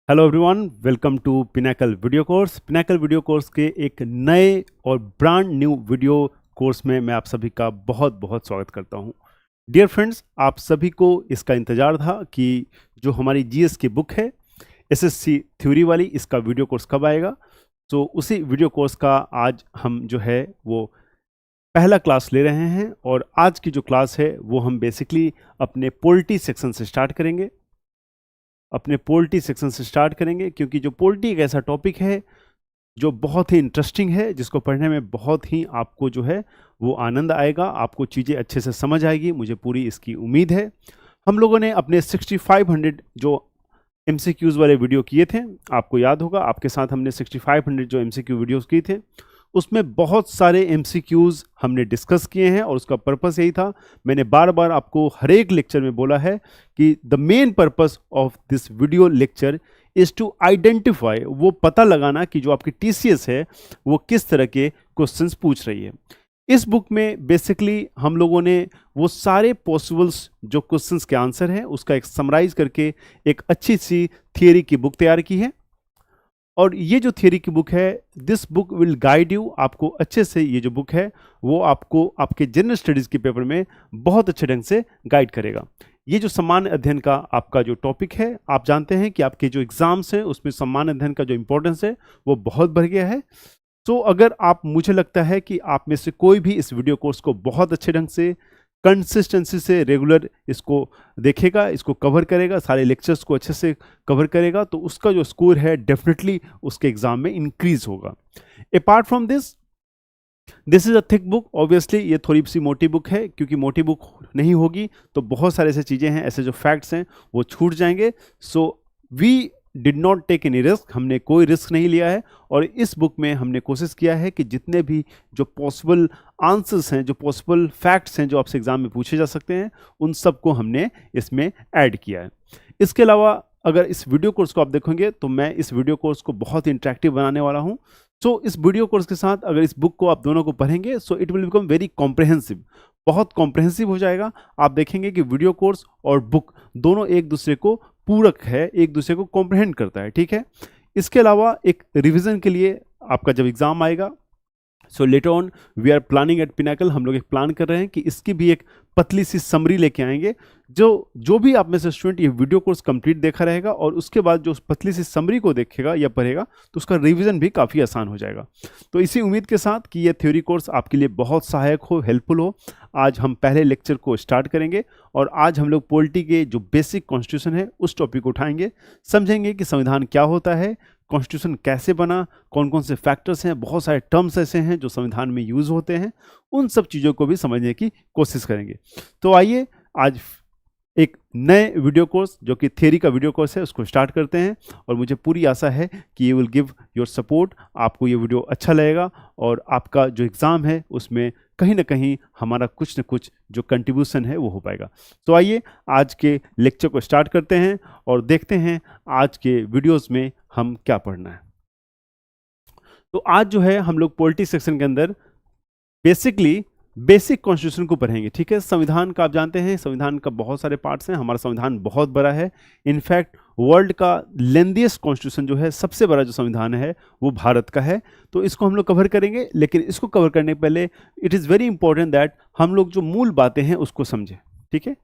Hello everyone, welcome to Pinnacle video course. Pinnacle video course के एक नए और ब्रांड न्यू वीडियो कोर्स में मैं आप सभी का बहुत बहुत स्वागत करता हूं। डियर फ्रेंड्स, आप सभी को इसका इंतज़ार था कि जो हमारी जीएस की बुक है एसएससी थ्योरी वाली, इसका वीडियो कोर्स कब आएगा। तो उसी वीडियो कोर्स का आज हम जो है वो पहला क्लास ले रहे हैं और आज की जो क्लास है वो हम बेसिकली अपने पॉलिटी सेक्शन से स्टार्ट करेंगे। क्योंकि जो पॉलिटी एक ऐसा टॉपिक है जो बहुत ही इंटरेस्टिंग है, जिसको पढ़ने में बहुत ही आपको जो है वो आनंद आएगा, आपको चीज़ें अच्छे से समझ आएगी, मुझे पूरी इसकी उम्मीद है। हम लोगों ने अपने 6500 जो एमसीक्यूज़ वाले वीडियो किए थे, आपको याद होगा, आपके साथ हमने 6500 जो एमसीक्यू वीडियोस किए थे, उसमें बहुत सारे एमसीक्यूज़ हमने डिस्कस किए हैं और उसका पर्पस यही था। मैंने बार बार आपको हर एक लेक्चर में बोला है कि the main purpose of this video lecture is to identify, वो पता लगाना कि जो आपकी टीसीएस है वो किस तरह के क्वेश्चंस पूछ रही है। इस बुक में बेसिकली हम लोगों ने वो सारे पॉसिबल्स जो क्वेश्चंस के आंसर हैं उसका एक समराइज करके एक अच्छी सी थियरी की बुक तैयार की है। और ये जो थियरी की बुक है, this book will guide you, आपको अच्छे से ये जो बुक है वो आपको आपके जनरल स्टडीज़ के पेपर में बहुत अच्छे ढंग से गाइड करेगा। ये जो सामान्य अध्ययन का आपका जो टॉपिक है, आप जानते हैं कि आपके जो एग्ज़ाम्स हैं उसमें सामान्य अध्ययन का जो इंपॉर्टेंस है वो बहुत बढ़ गया है। तो अगर आप, मुझे लगता है कि आप में से कोई भी इस वीडियो कोर्स को बहुत अच्छे ढंग से कंसिस्टेंसी से रेगुलर इसको देखेगा, इसको कवर करेगा, सारे लेक्चर्स को अच्छे से कवर करेगा, तो उसका जो स्कोर है डेफिनेटली उसके एग्जाम में इंक्रीज होगा। Apart from this is a thick book. Obviously ये थोड़ी सी मोटी बुक है, क्योंकि मोटी बुक नहीं होगी तो बहुत सारे ऐसे चीज़ें हैं, ऐसे जो फैक्ट्स हैं वो छूट जाएंगे। So we did not take any risk, हमने कोई रिस्क नहीं लिया है और इस बुक में हमने कोशिश किया है कि जितने भी जो पॉसिबल आंसर्स हैं, जो पॉसिबल फैक्ट्स हैं जो आपसे एग्जाम में पूछे जा सकते हैं, उन सबको हमने इसमें ऐड किया है। इसके अलावा अगर इस वीडियो कोर्स को आप देखेंगे तो मैं इस वीडियो कोर्स को बहुत इंटरेक्टिव बनाने वाला हूँ। सो इस वीडियो कोर्स के साथ अगर इस बुक को आप दोनों को पढ़ेंगे so it will become very comprehensive, बहुत कॉम्प्रहेंसिव हो जाएगा। आप देखेंगे कि वीडियो कोर्स और बुक दोनों एक दूसरे को पूरक है, एक दूसरे को कॉम्प्रहेंड करता है, ठीक है। इसके अलावा एक रिवीजन के लिए आपका जब एग्जाम आएगा, so later on we are planning at Pinnacle, हम लोग एक प्लान कर रहे हैं कि इसकी भी एक पतली सी समरी लेके आएंगे। जो भी आप में से स्टूडेंट ये वीडियो कोर्स कंप्लीट देखा रहेगा और उसके बाद जो उस पतली सी समरी को देखेगा या पढ़ेगा तो उसका रिवीजन भी काफ़ी आसान हो जाएगा। तो इसी उम्मीद के साथ कि ये थ्योरी कोर्स आपके लिए बहुत सहायक हो, हेल्पफुल हो, आज हम पहले लेक्चर को स्टार्ट करेंगे और आज हम लोग पॉलिटी के जो बेसिक कॉन्स्टिट्यूशन है उस टॉपिक को उठाएंगे, समझेंगे कि संविधान क्या होता है, कॉन्स्टिट्यूशन कैसे बना, कौन कौन से फैक्टर्स हैं, बहुत सारे टर्म्स ऐसे हैं जो संविधान में यूज़ होते हैं, उन सब चीज़ों को भी समझने की कोशिश करेंगे। तो आइए आज एक नए वीडियो कोर्स जो कि थियरी का वीडियो कोर्स है उसको स्टार्ट करते हैं और मुझे पूरी आशा है कि you will give your support, आपको ये वीडियो अच्छा लगेगा और आपका जो एग्ज़ाम है उसमें कहीं ना कहीं हमारा कुछ न कुछ जो कंट्रीब्यूशन है वो हो पाएगा। तो आइए आज के लेक्चर को स्टार्ट करते हैं और देखते हैं आज के वीडियोस में हम क्या पढ़ना है। तो आज जो है हम लोग पॉलिटी सेक्शन के अंदर बेसिकली बेसिक कॉन्स्टिट्यूशन को पढ़ेंगे, ठीक है। संविधान का आप जानते हैं, संविधान का बहुत सारे पार्ट्स हैं, हमारा संविधान बहुत बड़ा है। इनफैक्ट वर्ल्ड का लेंथीएस्ट कॉन्स्टिट्यूशन जो है, सबसे बड़ा जो संविधान है वो भारत का है। तो इसको हम लोग कवर करेंगे, लेकिन इसको कवर करने पहले it is very important that हम लोग जो मूल बातें हैं उसको समझें, ठीक है।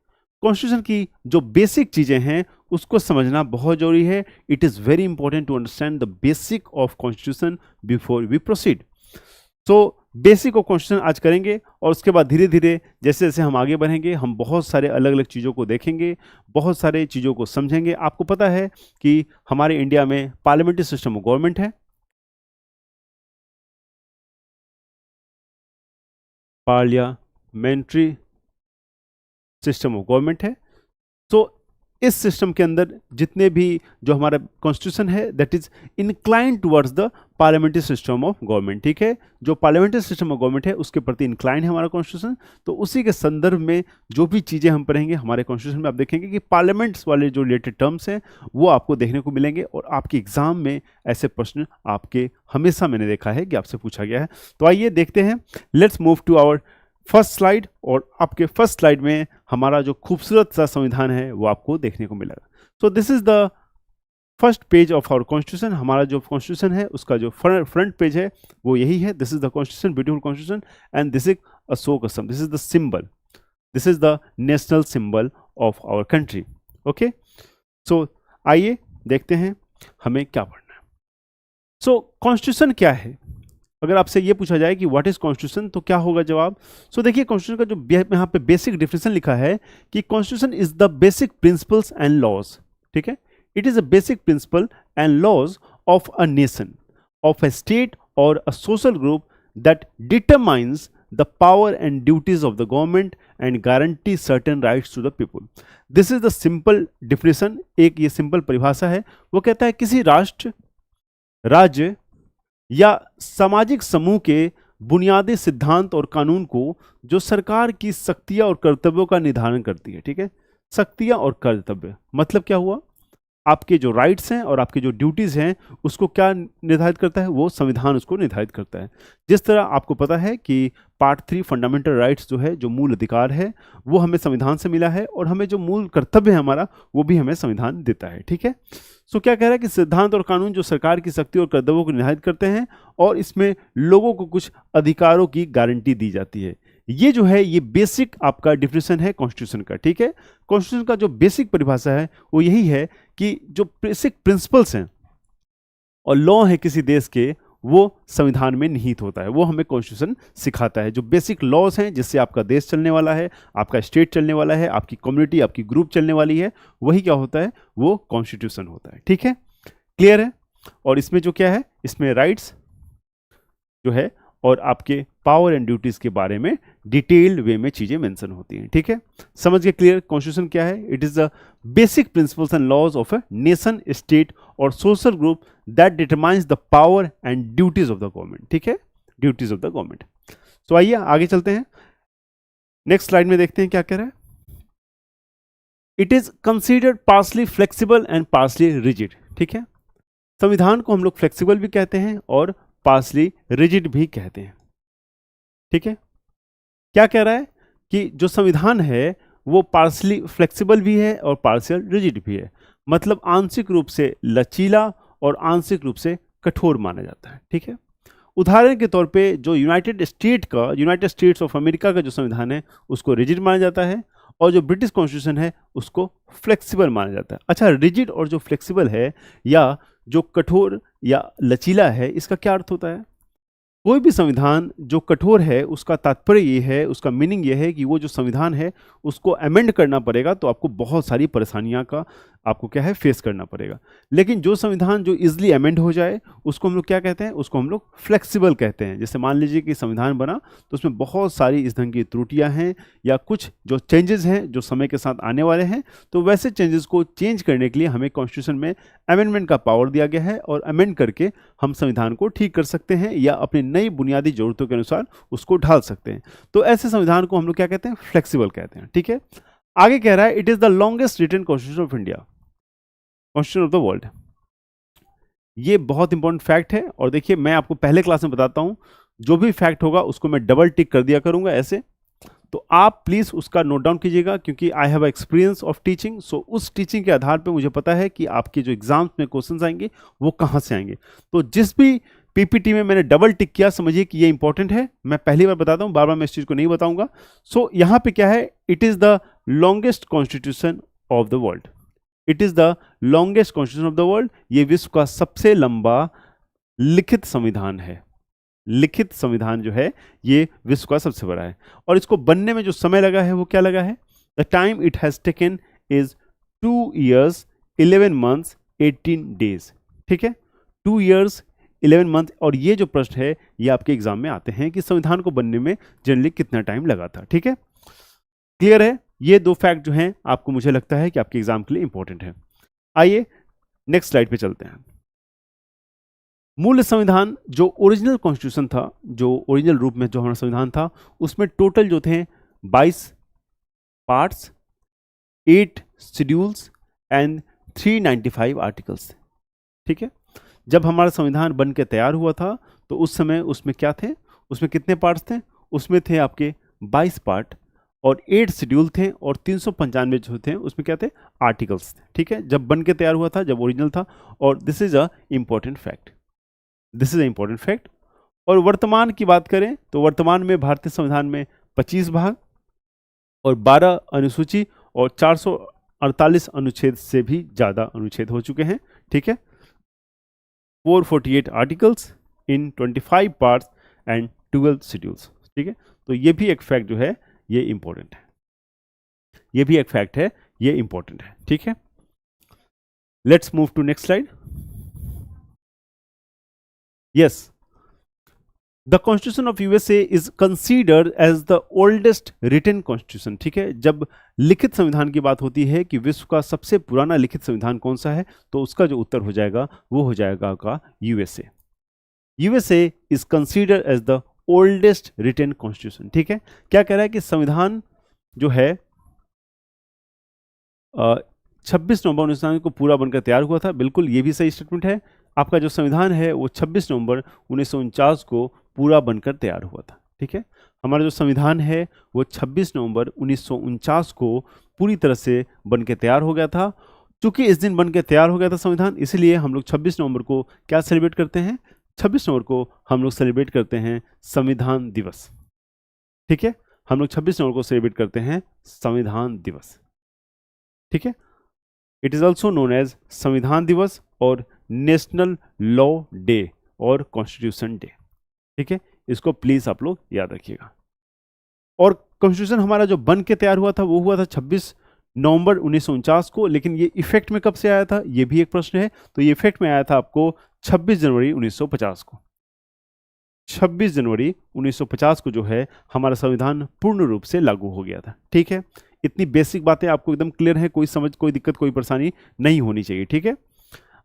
कॉन्स्टिट्यूशन की जो बेसिक चीज़ें हैं उसको समझना बहुत जरूरी है। It is very important to understand the basic of constitution before we proceed. तो बेसिक ऑफ कॉन्स्टिट्यूशन आज करेंगे और उसके बाद धीरे धीरे जैसे जैसे हम आगे बढ़ेंगे हम बहुत सारे अलग अलग चीज़ों को देखेंगे, बहुत सारे चीज़ों को समझेंगे। आपको पता है कि हमारे इंडिया में पार्लियामेंट्री सिस्टम ऑफ गवर्नमेंट है, पार्लियामेंट्री सिस्टम ऑफ गवर्नमेंट है। तो इस सिस्टम के अंदर जितने भी जो हमारा कॉन्स्टिट्यूशन है that is incline towards the parliamentary system of government, ठीक है। जो पार्लियामेंट्री सिस्टम ऑफ गवर्नमेंट है उसके प्रति इंक्लाइन है हमारा कॉन्स्टिट्यूशन। तो उसी के संदर्भ में जो भी चीज़ें हम पढ़ेंगे हमारे कॉन्स्टिट्यूशन में, आप देखेंगे कि पार्लियामेंट्स वाले जो रिलेटेड टर्म्स हैं वो आपको देखने को मिलेंगे और आपके एग्जाम में ऐसे प्रश्न आपके हमेशा मैंने देखा है कि आपसे पूछा गया है। तो आइए देखते हैं, let's move to our first slide. और आपके फर्स्ट स्लाइड में हमारा जो खूबसूरत सा संविधान है वो आपको देखने को मिलेगा। So this is the first page of our constitution, हमारा जो कॉन्स्टिट्यूशन है उसका जो फ्रंट पेज है वो यही है. This is the constitution, beautiful constitution, and this is Ashok स्तंभ, this is the symbol, this is the national symbol of our country. Okay, so आइए देखते हैं हमें क्या पढ़ना है. सो कॉन्स्टिट्यूशन क्या है? अगर आपसे ये पूछा जाए कि व्हाट इज कॉन्स्टिट्यूशन तो क्या होगा जवाब? सो देखिए, कॉन्स्टिट्यूशन का जो यहाँ पे बेसिक डिफिनेशन लिखा है कि constitution is the basic principles and laws. ठीक है, it is a basic principle and laws of a nation, of a state और a social group that determines the power and duties of the government and guarantee certain rights to the people. This is the simple definition. एक ये simple परिभाषा है. वो कहता है किसी राष्ट्र, राज्य या सामाजिक समूह के बुनियादी सिद्धांत और कानून को जो सरकार की शक्तियां और कर्तव्यों का निर्धारण करती है. ठीक है, शक्तियां और कर्तव्य मतलब क्या हुआ? आपके जो राइट्स हैं और आपके जो ड्यूटीज़ हैं उसको क्या निर्धारित करता है? वो संविधान उसको निर्धारित करता है. जिस तरह आपको पता है कि पार्ट 3 फंडामेंटल राइट्स जो है, जो मूल अधिकार है, वो हमें संविधान से मिला है, और हमें जो मूल कर्तव्य है हमारा वो भी हमें संविधान देता है. ठीक है, सो क्या कह रहा है कि सिद्धांत और कानून जो सरकार की शक्ति और कर्तव्यों को निर्धारित करते हैं और इसमें लोगों को कुछ अधिकारों की गारंटी दी जाती है. ये जो है ये बेसिक आपका डिफिनेशन है कॉन्स्टिट्यूशन का. ठीक है, कॉन्स्टिट्यूशन का जो बेसिक परिभाषा है वो यही है कि जो बेसिक प्रिंसिपल्स हैं और लॉ है किसी देश के, वो संविधान में निहित होता है. वो हमें कॉन्स्टिट्यूशन सिखाता है. जो बेसिक लॉज हैं जिससे आपका देश चलने वाला है, आपका स्टेट चलने वाला है, आपकी कम्युनिटी, आपकी ग्रुप चलने वाली है, वही क्या होता है? वो कॉन्स्टिट्यूशन होता है. ठीक है, क्लियर है? और इसमें जो क्या है, इसमें राइट्स जो है और आपके पावर एंड ड्यूटीज के बारे में डिटेल्ड वे में चीजें मेंशन होती हैं. ठीक है, समझ गए क्लियर कॉन्स्टिट्यूशन क्या है? It is the basic principles and laws of a nation, state और social group that determines the power and duties of the government. ठीक है, ड्यूटीज ऑफ द गवर्नमेंट. तो आइए आगे चलते हैं, नेक्स्ट स्लाइड में देखते हैं क्या कह रहा है. It is considered partly flexible and partly rigid. ठीक है, संविधान को हम लोग फ्लेक्सिबल भी कहते हैं और पार्सली रिजिड भी कहते हैं. ठीक है, क्या कह रहा है कि जो संविधान है वो पार्सली फ्लेक्सिबल भी है और पार्शियल रिजिड भी है. मतलब आंशिक रूप से लचीला और आंशिक रूप से कठोर माना जाता है. ठीक है, उदाहरण के तौर पे जो यूनाइटेड स्टेट्स ऑफ अमेरिका का जो संविधान है उसको रिजिड माना जाता है और जो ब्रिटिश कॉन्स्टिट्यूशन है उसको फ्लेक्सिबल माना जाता है. अच्छा, रिजिड और जो फ्लेक्सिबल है या जो कठोर या लचीला है, इसका क्या अर्थ होता है? कोई भी संविधान जो कठोर है उसका तात्पर्य ये है, उसका मीनिंग ये है कि वो जो संविधान है उसको अमेंड करना पड़ेगा, तो आपको बहुत सारी परेशानियां का आपको क्या है फेस करना पड़ेगा. लेकिन जो संविधान जो इजीली अमेंड हो जाए उसको हम लोग क्या कहते हैं? उसको हम लोग फ्लेक्सिबल कहते हैं. जैसे मान लीजिए कि संविधान बना तो उसमें बहुत सारी इस ढंग की त्रुटियां हैं या कुछ जो चेंजेस हैं जो समय के साथ आने वाले हैं, तो वैसे चेंजेस को चेंज करने के लिए हमें कॉन्स्टिट्यूशन में अमेंडमेंट का पावर दिया गया है और अमेंड करके हम संविधान को ठीक कर सकते हैं या अपनी नई बुनियादी जरूरतों के अनुसार उसको ढाल सकते हैं. तो ऐसे संविधान को हम लोग क्या कहते हैं? फ्लेक्सिबल कहते हैं. ठीक है, आगे कह रहा है it is the longest written constitution of India, constitution of the world. ये बहुत इंपॉर्टेंट फैक्ट है और देखिए मैं आपको पहले क्लास में बताता हूं, जो भी फैक्ट होगा उसको मैं डबल टिक कर दिया करूंगा ऐसे, तो आप प्लीज उसका नोट डाउन कीजिएगा क्योंकि I have experience of teaching. So उस टीचिंग के आधार पे मुझे पता है कि आपके जो एग्जाम्स में क्वेश्चंस आएंगे वो कहां से आएंगे. तो जिस भी पीपीटी में मैंने डबल टिक किया समझिए कि ये इंपॉर्टेंट है. मैं पहली बार बताता हूं, बार बार मैं इस चीज को नहीं बताऊंगा. सो यहां पे क्या है? It is the longest constitution of the world. It is the longest constitution of the world. ये विश्व का सबसे लंबा लिखित संविधान है. लिखित संविधान जो है ये विश्व का सबसे बड़ा है और इसको बनने में जो समय लगा है वो क्या लगा है? The time it has taken is 2 years 11 months 18 days. ठीक है, 2 years 11 months. और ये जो प्रश्न है ये आपके एग्जाम में आते हैं कि संविधान को बनने में जनरली कितना टाइम लगा था. ठीक है, क्लियर है? ये दो फैक्ट जो हैं आपको मुझे लगता है कि आपके एग्जाम के लिए इंपॉर्टेंट है. आइए नेक्स्ट स्लाइड पे चलते हैं. मूल संविधान जो ओरिजिनल कॉन्स्टिट्यूशन था, जो ओरिजिनल रूप में जो हमारा संविधान था, उसमें टोटल जो थे 22 पार्ट्स, 8 शेड्यूल्स एंड 395 आर्टिकल्स. ठीक है, जब हमारा संविधान बन के तैयार हुआ था तो उस समय उसमें क्या थे? उसमें कितने पार्ट्स थे? उसमें थे आपके 22 पार्ट और 8 शेड्यूल थे और 395 जो थे उसमें क्या थे, आर्टिकल्स थे। ठीक है, जब बन के तैयार हुआ था, जब ओरिजिनल था। और this is a important fact, this is a important fact. और वर्तमान की बात करें तो वर्तमान में भारतीय संविधान में 25 भाग और 12 अनुसूची और 448 अनुच्छेद से भी ज़्यादा अनुच्छेद हो चुके हैं। ठीक है, 448 articles in 25 parts and 12 schedules. ठीक है, तो ये भी एक फैक्ट जो है ये इंपॉर्टेंट है, ये भी एक फैक्ट है, ये इंपॉर्टेंट है। ठीक है, let's move to next slide. Yes, the constitution of USA is considered as the oldest written constitution. ठीक है, जब लिखित संविधान की बात होती है कि विश्व का सबसे पुराना लिखित संविधान कौन सा है, तो उसका जो उत्तर हो जाएगा वो हो जाएगा का USA. USA is considered as the oldest written constitution. ठीक है, क्या कह रहा है कि संविधान जो है 26 नवंबर 1949 को पूरा बनकर तैयार हुआ था। बिल्कुल, ये भी सही स्टेटमेंट है। आपका जो संविधान है वो 26 नवंबर 1949 को पूरा बनकर तैयार हुआ था। ठीक है, हमारा जो संविधान है वो 26 नवंबर 1949 को पूरी तरह से बनकर तैयार हो गया था। चूंकि इस दिन बनकर तैयार हो गया था संविधान, इसलिए हम लोग 26 नवंबर को क्या सेलिब्रेट करते हैं, 26 नवंबर को हम लोग सेलिब्रेट करते हैं संविधान दिवस। ठीक है, हम लोग 26 नवंबर को सेलिब्रेट करते हैं संविधान दिवस। ठीक है, it is also known as Samvidhan Divas और नेशनल लॉ डे और कॉन्स्टिट्यूशन डे। ठीक है, इसको प्लीज आप लोग याद रखिएगा। और कॉन्स्टिट्यूशन हमारा जो बन के तैयार हुआ था वो हुआ था 26 नवंबर 1949 को, लेकिन ये इफेक्ट में कब से आया था, ये भी एक प्रश्न है। तो ये इफेक्ट में आया था आपको 26 जनवरी 1950 को। 26 जनवरी 1950 को जो है हमारा संविधान पूर्ण रूप से लागू हो गया था। ठीक है, इतनी बेसिक बातें आपको एकदम क्लियर है, कोई समझ, कोई दिक्कत, कोई परेशानी नहीं होनी चाहिए। ठीक है,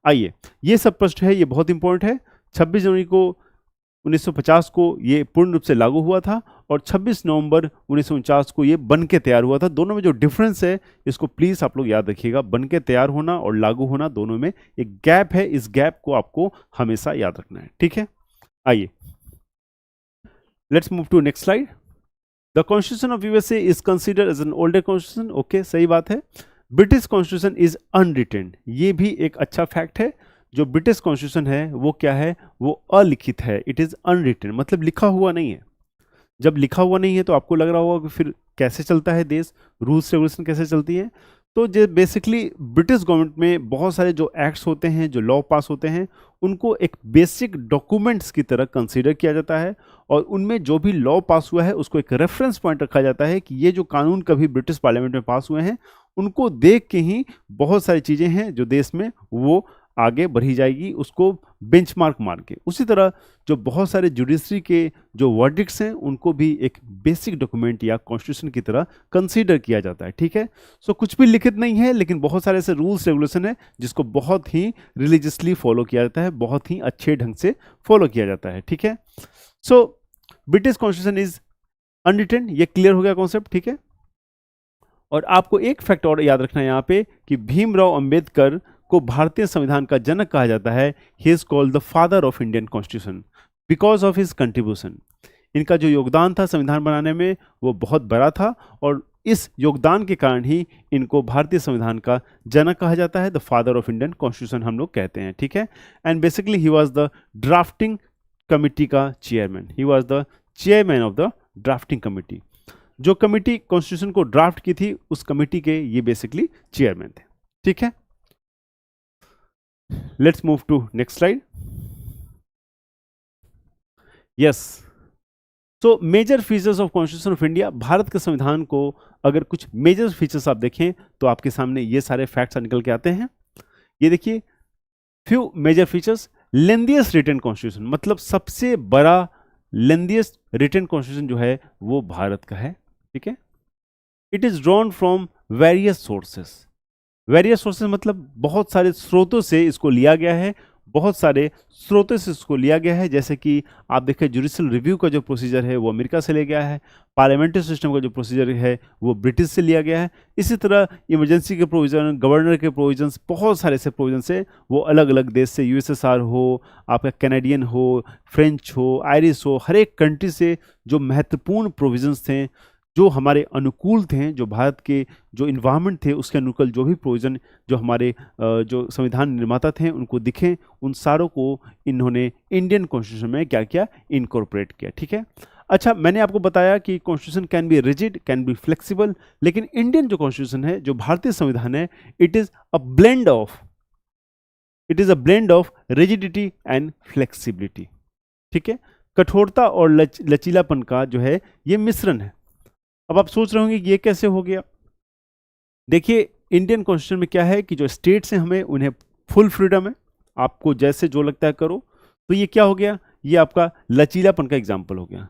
आइए, ये सब प्रश्न है, ये बहुत इंपॉर्टेंट है। 26 जनवरी को 1950 को ये पूर्ण रूप से लागू हुआ था और 26 नवंबर 1949 को ये बन के तैयार हुआ था। दोनों में जो डिफरेंस है इसको प्लीज आप लोग याद रखिएगा। बन के तैयार होना और लागू होना, दोनों में एक गैप है, इस गैप को आपको हमेशा याद रखना है। ठीक है, आइए, let's move to next slide. The constitution of USA is considered as an older constitution. Okay, सही बात है। ब्रिटिश कॉन्स्टिट्यूशन इज अनरिटन, ये भी एक अच्छा फैक्ट है। जो ब्रिटिश कॉन्स्टिट्यूशन है वो क्या है, वो अलिखित है। इट इज अनरिटन, मतलब लिखा हुआ नहीं है। जब लिखा हुआ नहीं है तो आपको लग रहा होगा कि फिर कैसे चलता है देश, रूल्स रेगुलेशन कैसे चलती है। तो जो बेसिकली ब्रिटिश गवर्नमेंट में बहुत सारे जो एक्ट्स होते हैं, जो लॉ पास होते हैं, उनको एक बेसिक डॉक्यूमेंट्स की तरह कंसीडर किया जाता है और उनमें जो भी लॉ पास हुआ है उसको एक रेफरेंस पॉइंट रखा जाता है कि ये जो कानून कभी ब्रिटिश पार्लियामेंट में पास हुए हैं, उनको देख के ही बहुत सारी चीज़ें हैं जो देश में वो आगे बढ़ी जाएगी, उसको बेंचमार्क मार के। उसी तरह जो बहुत सारे जुडिशरी के जो वर्डिक्ट्स हैं उनको भी एक बेसिक डॉक्यूमेंट या कॉन्स्टिट्यूशन की तरह कंसीडर किया जाता है। ठीक है, सो कुछ भी लिखित नहीं है, लेकिन बहुत सारे ऐसे रूल्स रेगुलेशन है जिसको बहुत ही रिलीजियसली फॉलो किया जाता है, बहुत ही अच्छे ढंग से फॉलो किया जाता है। ठीक है, so British constitution is unwritten, ये क्लियर हो गया कॉन्सेप्ट। ठीक है, और आपको एक फैक्ट और याद रखना है यहाँ पे कि भीमराव अंबेडकर को भारतीय संविधान का जनक कहा जाता है। He is called the father of Indian constitution because of his contribution. इनका जो योगदान था संविधान बनाने में वो बहुत बड़ा था और इस योगदान के कारण ही इनको भारतीय संविधान का जनक कहा जाता है। The father of Indian constitution हम लोग कहते हैं। ठीक है, and basically he was the drafting committee का chairman. He was the chairman of the drafting committee. जो कमिटी कॉन्स्टिट्यूशन को ड्राफ्ट की थी उस कमिटी के ये बेसिकली चेयरमैन थे। ठीक है, let's move to next slide. Yes, so major features of constitution of India. Bharat के संविधान को अगर कुछ मेजर फीचर्स आप देखें तो आपके सामने ये सारे फैक्ट्स निकल के आते हैं। ये देखिए, few major features. Lengthiest written constitution, मतलब सबसे बड़ा लेंदियस्ट रिटन कॉन्स्टिट्यूशन जो है वो भारत का है। ठीक है, it is drawn from various sources. Various sources मतलब बहुत सारे स्रोतों से इसको लिया गया है, बहुत सारे स्रोतों से इसको लिया गया है। जैसे कि आप देखें, जुडिशियल रिव्यू का जो प्रोसीजर है वो अमेरिका से लिया गया है, पार्लियामेंट्री सिस्टम का जो प्रोसीजर है वो ब्रिटिश से लिया गया है। इसी तरह इमरजेंसी के प्रोविजन, गवर्नर के प्रोविजंस, बहुत सारे ऐसे प्रोविजंस है वो अलग अलग देश से, यूएसएसआर हो, आपका कैनेडियन हो, फ्रेंच हो, आयरिश हो, हर एक कंट्री से जो महत्वपूर्ण प्रोविजंस थे जो हमारे अनुकूल थे, जो भारत के जो इन्वायरमेंट थे उसके अनुकूल जो भी प्रोविज़न जो हमारे जो संविधान निर्माता थे उनको दिखे, उन सारों को इन्होंने इंडियन कॉन्स्टिट्यूशन में क्या किया, इनकॉर्पोरेट किया। ठीक है। अच्छा, मैंने आपको बताया कि constitution can be rigid, can be flexible, लेकिन इंडियन जो कॉन्स्टिट्यूशन है, जो भारतीय संविधान है, it is a blend of rigidity and flexibility. ठीक है। कठोरता और लचीलापन का जो है ये मिश्रण है। अब आप सोच रहे होंगे कि ये कैसे हो गया। देखिए, इंडियन कॉन्स्टिट्यूशन में क्या है कि जो स्टेट्स हैं हमें उन्हें फुल फ्रीडम है, आपको जैसे जो लगता है करो। तो ये क्या हो गया, ये आपका लचीलापन का एग्जाम्पल हो गया।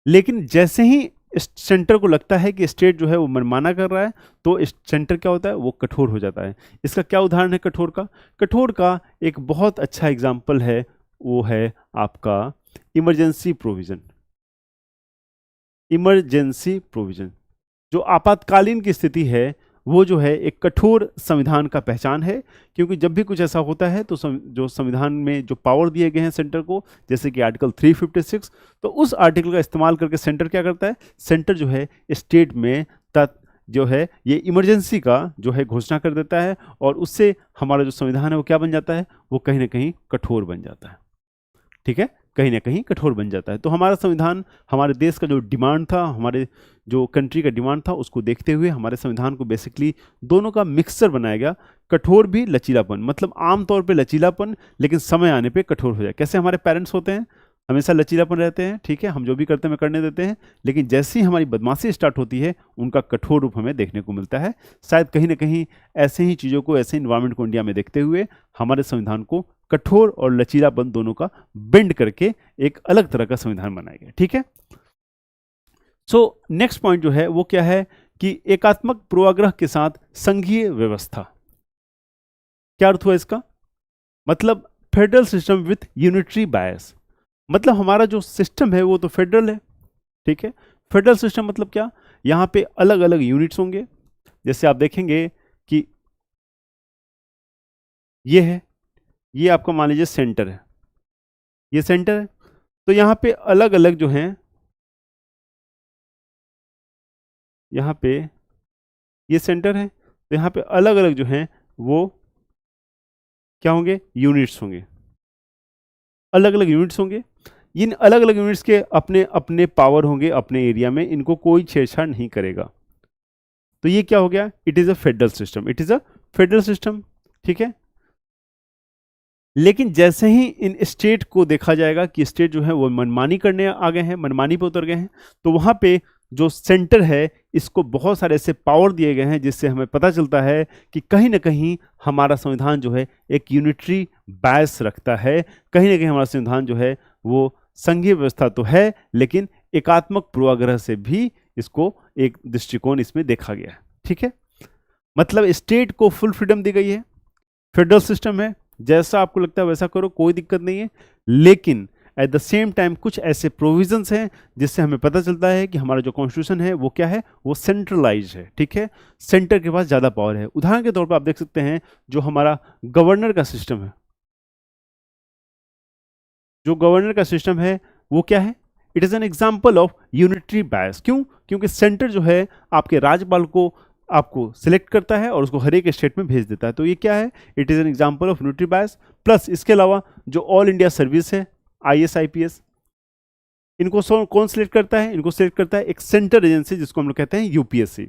लेकिन जैसे ही सेंटर को लगता है कि स्टेट जो है वो मनमाना कर रहा है, तो सेंटर क्या होता है, वो कठोर हो जाता है। इसका क्या उदाहरण है कठोर का? कठोर का एक बहुत अच्छा एग्जाम्पल है, वो है आपका इमरजेंसी प्रोविजन। इमरजेंसी प्रोविजन जो आपातकालीन की स्थिति है, वो जो है एक कठोर संविधान का पहचान है। क्योंकि जब भी कुछ ऐसा होता है तो जो संविधान में जो पावर दिए गए हैं सेंटर को, जैसे कि आर्टिकल 356, तो उस आर्टिकल का इस्तेमाल करके सेंटर क्या करता है, सेंटर जो है स्टेट में जो है ये इमरजेंसी का जो है घोषणा कर देता है, और उससे हमारा जो संविधान है वो क्या बन जाता है, वो कहीं ना कहीं कठोर बन जाता है। ठीक है, कहीं ना कहीं कठोर बन जाता है। तो हमारा संविधान हमारे देश का जो डिमांड था, हमारे जो कंट्री का डिमांड था, उसको देखते हुए हमारे संविधान को बेसिकली दोनों का मिक्सचर बनाया गया। कठोर भी, लचीलापन, मतलब आमतौर पे लचीलापन, लेकिन समय आने पे कठोर हो जाए। कैसे हमारे पेरेंट्स होते हैं, हमेशा लचीलापन रहते हैं, ठीक है, हम जो भी करते हैं करने देते हैं, लेकिन जैसे ही हमारी बदमाशी स्टार्ट होती है उनका कठोर रूप हमें देखने को मिलता है। शायद कहीं ना कहीं ऐसे ही चीज़ों को, ऐसे इन्वायरमेंट को इंडिया में देखते हुए हमारे संविधान को कठोर और लचीलापन दोनों का बेंड करके एक अलग तरह का संविधान बनाया गया। ठीक है। सो नेक्स्ट पॉइंट जो है वो क्या है कि एकात्मक पूर्वाग्रह के साथ संघीय व्यवस्था। क्या अर्थ हुआ इसका? मतलब फेडरल सिस्टम विथ यूनिटरी बायस। मतलब हमारा जो सिस्टम है वो तो फेडरल है। ठीक है। फेडरल सिस्टम मतलब क्या, यहां पे अलग अलग यूनिट्स होंगे। जैसे आप देखेंगे कि ये है, ये आपका मान लीजिए सेंटर है, ये सेंटर है। तो यहां पे अलग अलग जो हैं, यहां पे ये सेंटर है, तो यहां पे अलग अलग जो हैं वो क्या होंगे, यूनिट्स होंगे। अलग अलग यूनिट्स होंगे। इन अलग अलग यूनिट्स के अपने अपने पावर होंगे अपने एरिया में, इनको कोई छेड़छाड़ नहीं करेगा। तो ये क्या हो गया, it is a federal system, it is a federal system. ठीक है। लेकिन जैसे ही इन स्टेट को देखा जाएगा कि स्टेट जो है वो मनमानी करने आ गए हैं, मनमानी पे उतर गए हैं, तो वहां पे जो सेंटर है इसको बहुत सारे ऐसे पावर दिए गए हैं जिससे हमें पता चलता है कि कहीं ना कहीं हमारा संविधान जो है एक यूनिटरी बायस रखता है। कहीं ना कहीं हमारा संविधान जो है वो संघीय व्यवस्था तो है, लेकिन एकात्मक पूर्वाग्रह से भी इसको एक दृष्टिकोण इसमें देखा गया है। ठीक है। मतलब स्टेट को फुल फ्रीडम दी गई है, फेडरल सिस्टम है, जैसा आपको लगता है वैसा करो, कोई दिक्कत नहीं है। लेकिन एट द सेम टाइम कुछ ऐसे प्रोविजंस हैं जिससे हमें पता चलता है कि हमारा जो कॉन्स्टिट्यूशन है वो क्या है, वो सेंट्रलाइज है। ठीक है। सेंटर के पास ज़्यादा पावर है। उदाहरण के तौर पर आप देख सकते हैं जो हमारा गवर्नर का सिस्टम है, जो गवर्नर का सिस्टम है वो क्या है, it is an example of unitary बायस। क्यों? क्योंकि सेंटर जो है आपके राज्यपाल को आपको सिलेक्ट करता है और उसको हर एक स्टेट में भेज देता है। तो ये क्या है, it is an example of unitary bias. Plus इसके अलावा जो ऑल इंडिया सर्विस है, IAS IPS, इनको कौन सिलेक्ट करता है, इनको सिलेक्ट करता है एक सेंटर एजेंसी जिसको हम लोग कहते हैं UPSC।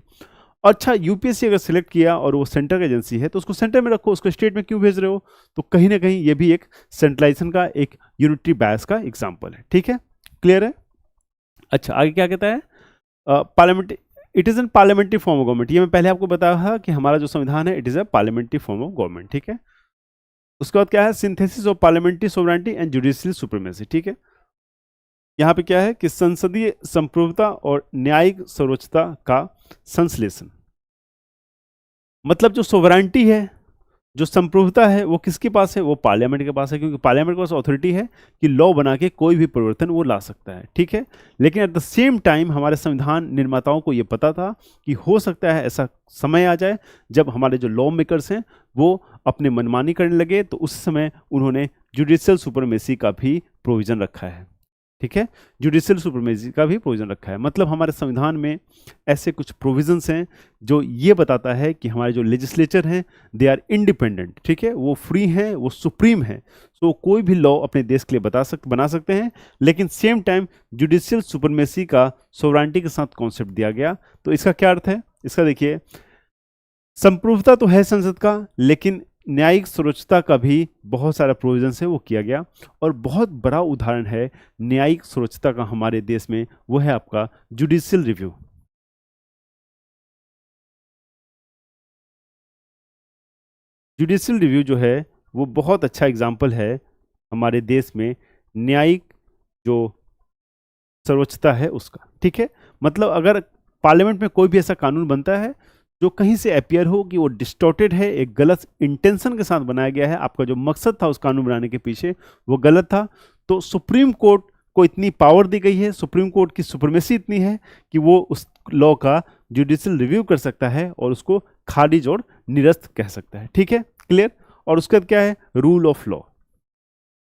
अच्छा, UPSC अगर सिलेक्ट किया और वो सेंटर का एजेंसी है तो उसको सेंटर में रखो, उसको स्टेट में क्यों भेज रहे हो? तो कहीं ना कहीं ये भी एक सेंट्रलाइजेशन का, एक यूनिटरी बायस का एग्जाम्पल है। ठीक है, क्लियर है? अच्छा, आगे क्या कहता है, parliamentary, it is an parliamentary form of government. ये मैं पहले आपको बताया कि हमारा जो संविधान है it is a parliamentary form of government. ठीक है। उसके बाद क्या है, synthesis of parliamentary sovereignty and judicial supremacy. ठीक है। यहाँ पे क्या है कि संसदीय संप्रभुता और न्यायिक सर्वोच्चता का संश्लेषण। मतलब जो सोवरेनिटी है, जो संप्रभुता है, वो किसके पास है, वो पार्लियामेंट के पास है, क्योंकि पार्लियामेंट के पास अथॉरिटी है कि लॉ बना के कोई भी परिवर्तन वो ला सकता है। ठीक है। लेकिन एट द सेम टाइम हमारे संविधान निर्माताओं को ये पता था कि हो सकता है ऐसा समय आ जाए जब हमारे जो लॉ मेकर्स हैं वो अपने मनमानी करने लगे, तो उस समय उन्होंने जुडिशियल सुपरमेसी का भी प्रोविजन रखा है। ठीक है। जुडिशियल सुप्रीमेसी का भी प्रोविजन रखा है, मतलब हमारे संविधान में ऐसे कुछ प्रोविजंस हैं जो ये बताता है कि हमारे जो लेजिस्लेचर हैं दे आर इंडिपेंडेंट, ठीक है, वो फ्री हैं, वो सुप्रीम हैं, तो कोई भी लॉ अपने देश के लिए बना सकते हैं, लेकिन सेम टाइम जुडिशियल सुप्रीमेसी का सोवरेनिटी के साथ कॉन्सेप्ट दिया गया। तो इसका क्या अर्थ है, इसका देखिए, संप्रभुता तो है संसद का, लेकिन न्यायिक सर्वोच्चता का भी बहुत सारा प्रोविजन है वो किया गया। और बहुत बड़ा उदाहरण है न्यायिक सर्वोच्चता का हमारे देश में, वो है आपका जुडिशियल रिव्यू। जुडिशियल रिव्यू जो है वो बहुत अच्छा एग्जाम्पल है हमारे देश में न्यायिक जो सर्वोच्चता है उसका, ठीक है। मतलब अगर पार्लियामेंट में कोई भी ऐसा कानून बनता है जो कहीं से अपीयर हो कि वो डिस्टॉर्टेड है, एक गलत इंटेंशन के साथ बनाया गया है, आपका जो मकसद था उस कानून बनाने के पीछे वो गलत था, तो सुप्रीम कोर्ट को इतनी पावर दी गई है, सुप्रीम कोर्ट की सुप्रीमेसी इतनी है कि वो उस लॉ का जुडिशियल रिव्यू कर सकता है और उसको खारिज और निरस्त कह सकता है, ठीक है, क्लियर। और उसके बाद क्या है, rule of law.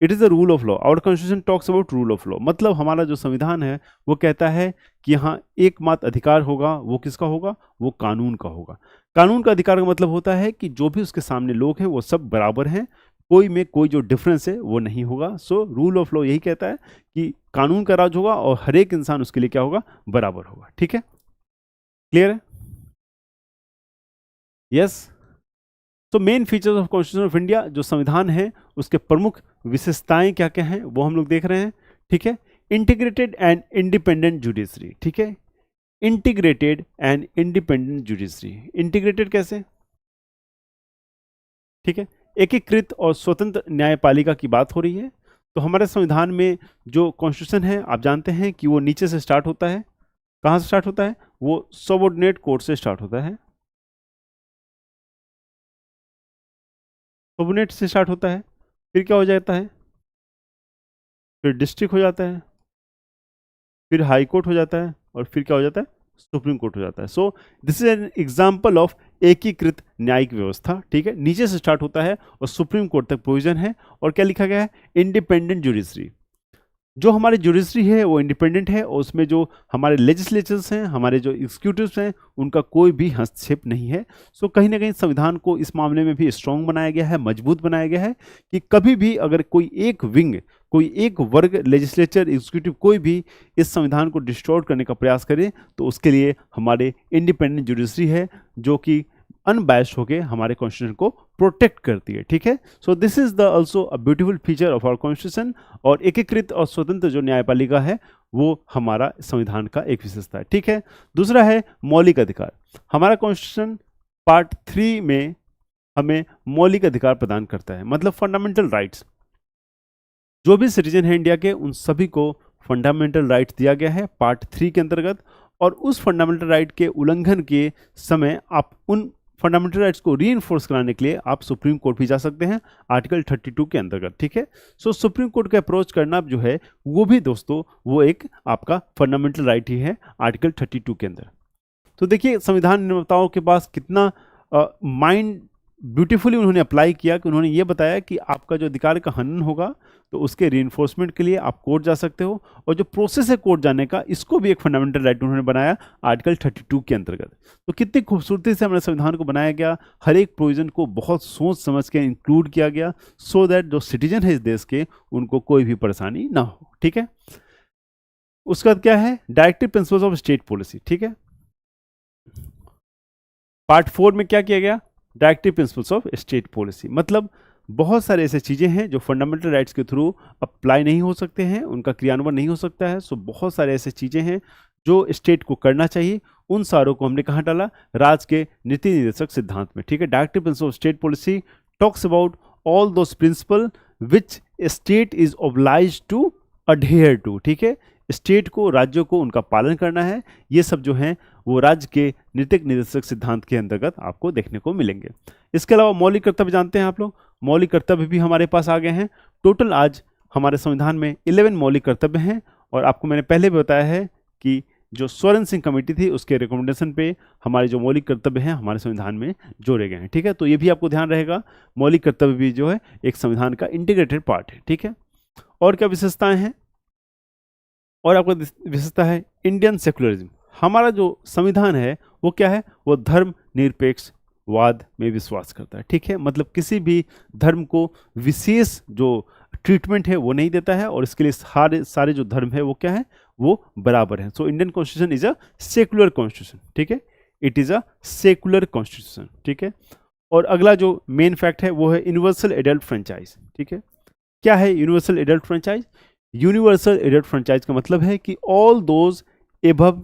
It is the rule of law, our constitution talks about rule of law, मतलब हमारा जो संविधान है वो कहता है कि यहाँ एकमात्र अधिकार होगा, वो किसका होगा, वो कानून का होगा। कानून का अधिकार का मतलब होता है कि जो भी उसके सामने लोग हैं वो सब बराबर हैं, कोई में कोई जो डिफरेंस है वो नहीं होगा। सो रूल ऑफ लॉ यही कहता है कि कानून का राज होगा और हर एक इंसान उसके लिए क्या होगा, बराबर होगा, ठीक है, क्लियर है, यस। तो main features of constitution of India, जो संविधान है उसके प्रमुख विशेषताएं क्या क्या हैं वो हम लोग देख रहे हैं, ठीक है। इंटीग्रेटेड एंड इंडिपेंडेंट जुडिशरी, ठीक है, integrated and independent judiciary. Integrated कैसे, ठीक है, एकीकृत और स्वतंत्र न्यायपालिका की बात हो रही है। तो हमारे संविधान में जो कॉन्स्टिट्यूशन है आप जानते हैं कि वो नीचे से स्टार्ट होता है, कहाँ से स्टार्ट होता है, वो सबऑर्डिनेट कोर्ट से स्टार्ट होता है, सबऑर्डिनेट से स्टार्ट होता है, फिर क्या हो जाता है, फिर डिस्ट्रिक्ट हो जाता है, फिर हाई कोर्ट हो जाता है, और फिर क्या हो जाता है, सुप्रीम कोर्ट हो जाता है। So this is an example of एकीकृत न्यायिक व्यवस्था, ठीक है, नीचे से स्टार्ट होता है और सुप्रीम कोर्ट तक प्रोविजन है। और क्या लिखा गया है, इंडिपेंडेंट जुडिशरी। जो हमारी जुडिशरी है वो इंडिपेंडेंट है और उसमें जो हमारे लेजिस्लेचर्स हैं, हमारे जो एग्जीक्यूटिव्स हैं, उनका कोई भी हस्तक्षेप नहीं है। सो कहीं ना कहीं संविधान को इस मामले में भी स्ट्रांग बनाया गया है, मजबूत बनाया गया है कि कभी भी अगर कोई एक विंग, कोई एक वर्ग, लेजिस्लेचर, एग्जीक्यूटिव, कोई भी इस संविधान को डिस्टॉर्ट करने का प्रयास करे तो उसके लिए हमारे इंडिपेंडेंट जुडिशरी है जो कि अनबायस्ड होके हमारे कॉन्स्टिट्यूशन को प्रोटेक्ट करती है, ठीक है। So this is the also a beautiful feature of our constitution. और एकीकृत और स्वतंत्र जो न्यायपालिका है वो हमारा संविधान का एक विशेषता है, ठीक है। दूसरा है मौलिक अधिकार। हमारा कॉन्स्टिट्यूशन पार्ट 3 में हमें मौलिक अधिकार प्रदान करता है, मतलब फंडामेंटल राइट्स। जो भी सिटीजन है इंडिया के उन सभी को फंडामेंटल राइट्स दिया गया है पार्ट 3 के अंतर्गत। और उस फंडामेंटल राइट के उल्लंघन के समय आप उन फंडामेंटल राइट्स को रीइंफोर्स कराने के लिए आप सुप्रीम कोर्ट भी जा सकते हैं आर्टिकल 32 के अंतर्गत, ठीक है। सो सुप्रीम कोर्ट के अप्रोच करना जो है वो भी दोस्तों वो एक आपका फंडामेंटल राइट ही है आर्टिकल 32 के अंदर। तो देखिए संविधान निर्माताओं के पास कितना माइंड ब्यूटीफुली उन्होंने अप्लाई किया कि उन्होंने ये बताया कि आपका जो अधिकार का हनन होगा तो उसके रीइंफोर्समेंट के लिए आप कोर्ट जा सकते हो, और जो प्रोसेस है कोर्ट जाने का इसको भी एक फंडामेंटल राइट उन्होंने बनाया आर्टिकल 32 के अंतर्गत। तो कितनी खूबसूरती से हमारे संविधान को बनाया गया, हर एक प्रोविजन को बहुत सोच समझ के इंक्लूड किया गया सो दैट जो सिटीजन है इस देश के उनको कोई भी परेशानी ना हो, ठीक है। उसके बाद क्या है, directive principles of state policy, ठीक है। पार्ट 4 में क्या किया गया, directive principles of state policy, मतलब बहुत सारे ऐसे चीज़ें हैं जो फंडामेंटल राइट्स के थ्रू अप्लाई नहीं हो सकते हैं, उनका क्रियान्वयन नहीं हो सकता है। सो बहुत सारे ऐसे चीज़ें हैं जो स्टेट को करना चाहिए, उन सारों को हमने कहाँ डाला, राज्य के नीति निर्देशक सिद्धांत में, ठीक है। Directive principle of state policy talks about all those principle which state is obliged to adhere to, ठीक है। स्टेट को, राज्यों को उनका पालन करना है, ये सब जो हैं वो राज्य के नीतिक निर्देशक सिद्धांत के अंतर्गत आपको देखने को मिलेंगे। इसके अलावा मौलिक कर्तव्य जानते हैं आप लोग, मौलिक कर्तव्य भी हमारे पास आ गए हैं। टोटल आज हमारे संविधान में 11 मौलिक कर्तव्य हैं, और आपको मैंने पहले भी बताया है कि जो स्वर्ण सिंह कमेटी थी उसके रिकमेंडेशन पे हमारे जो मौलिक कर्तव्य हैं हमारे संविधान में जोड़े गए हैं, ठीक है। तो ये भी आपको ध्यान रहेगा, मौलिक कर्तव्य भी जो है एक संविधान का इंटीग्रेटेड पार्ट है, ठीक है। और क्या विशेषताएं हैं, और आपका विशेषता है इंडियन सेकुलरिज्म। हमारा जो संविधान है वो क्या है, वो धर्म निरपेक्षवाद में विश्वास करता है। ठीक है, मतलब किसी भी धर्म को विशेष जो ट्रीटमेंट है वो नहीं देता है, और इसके लिए सारे सारे जो धर्म है वो क्या है, वो बराबर है। So Indian constitution is a secular constitution. ठीक है, it is a secular constitution. ठीक है, और अगला जो मेन फैक्ट है वो है यूनिवर्सल एडल्ट फ्रेंचाइज। ठीक है, क्या है universal adult franchise? Universal adult franchise का मतलब है कि all those above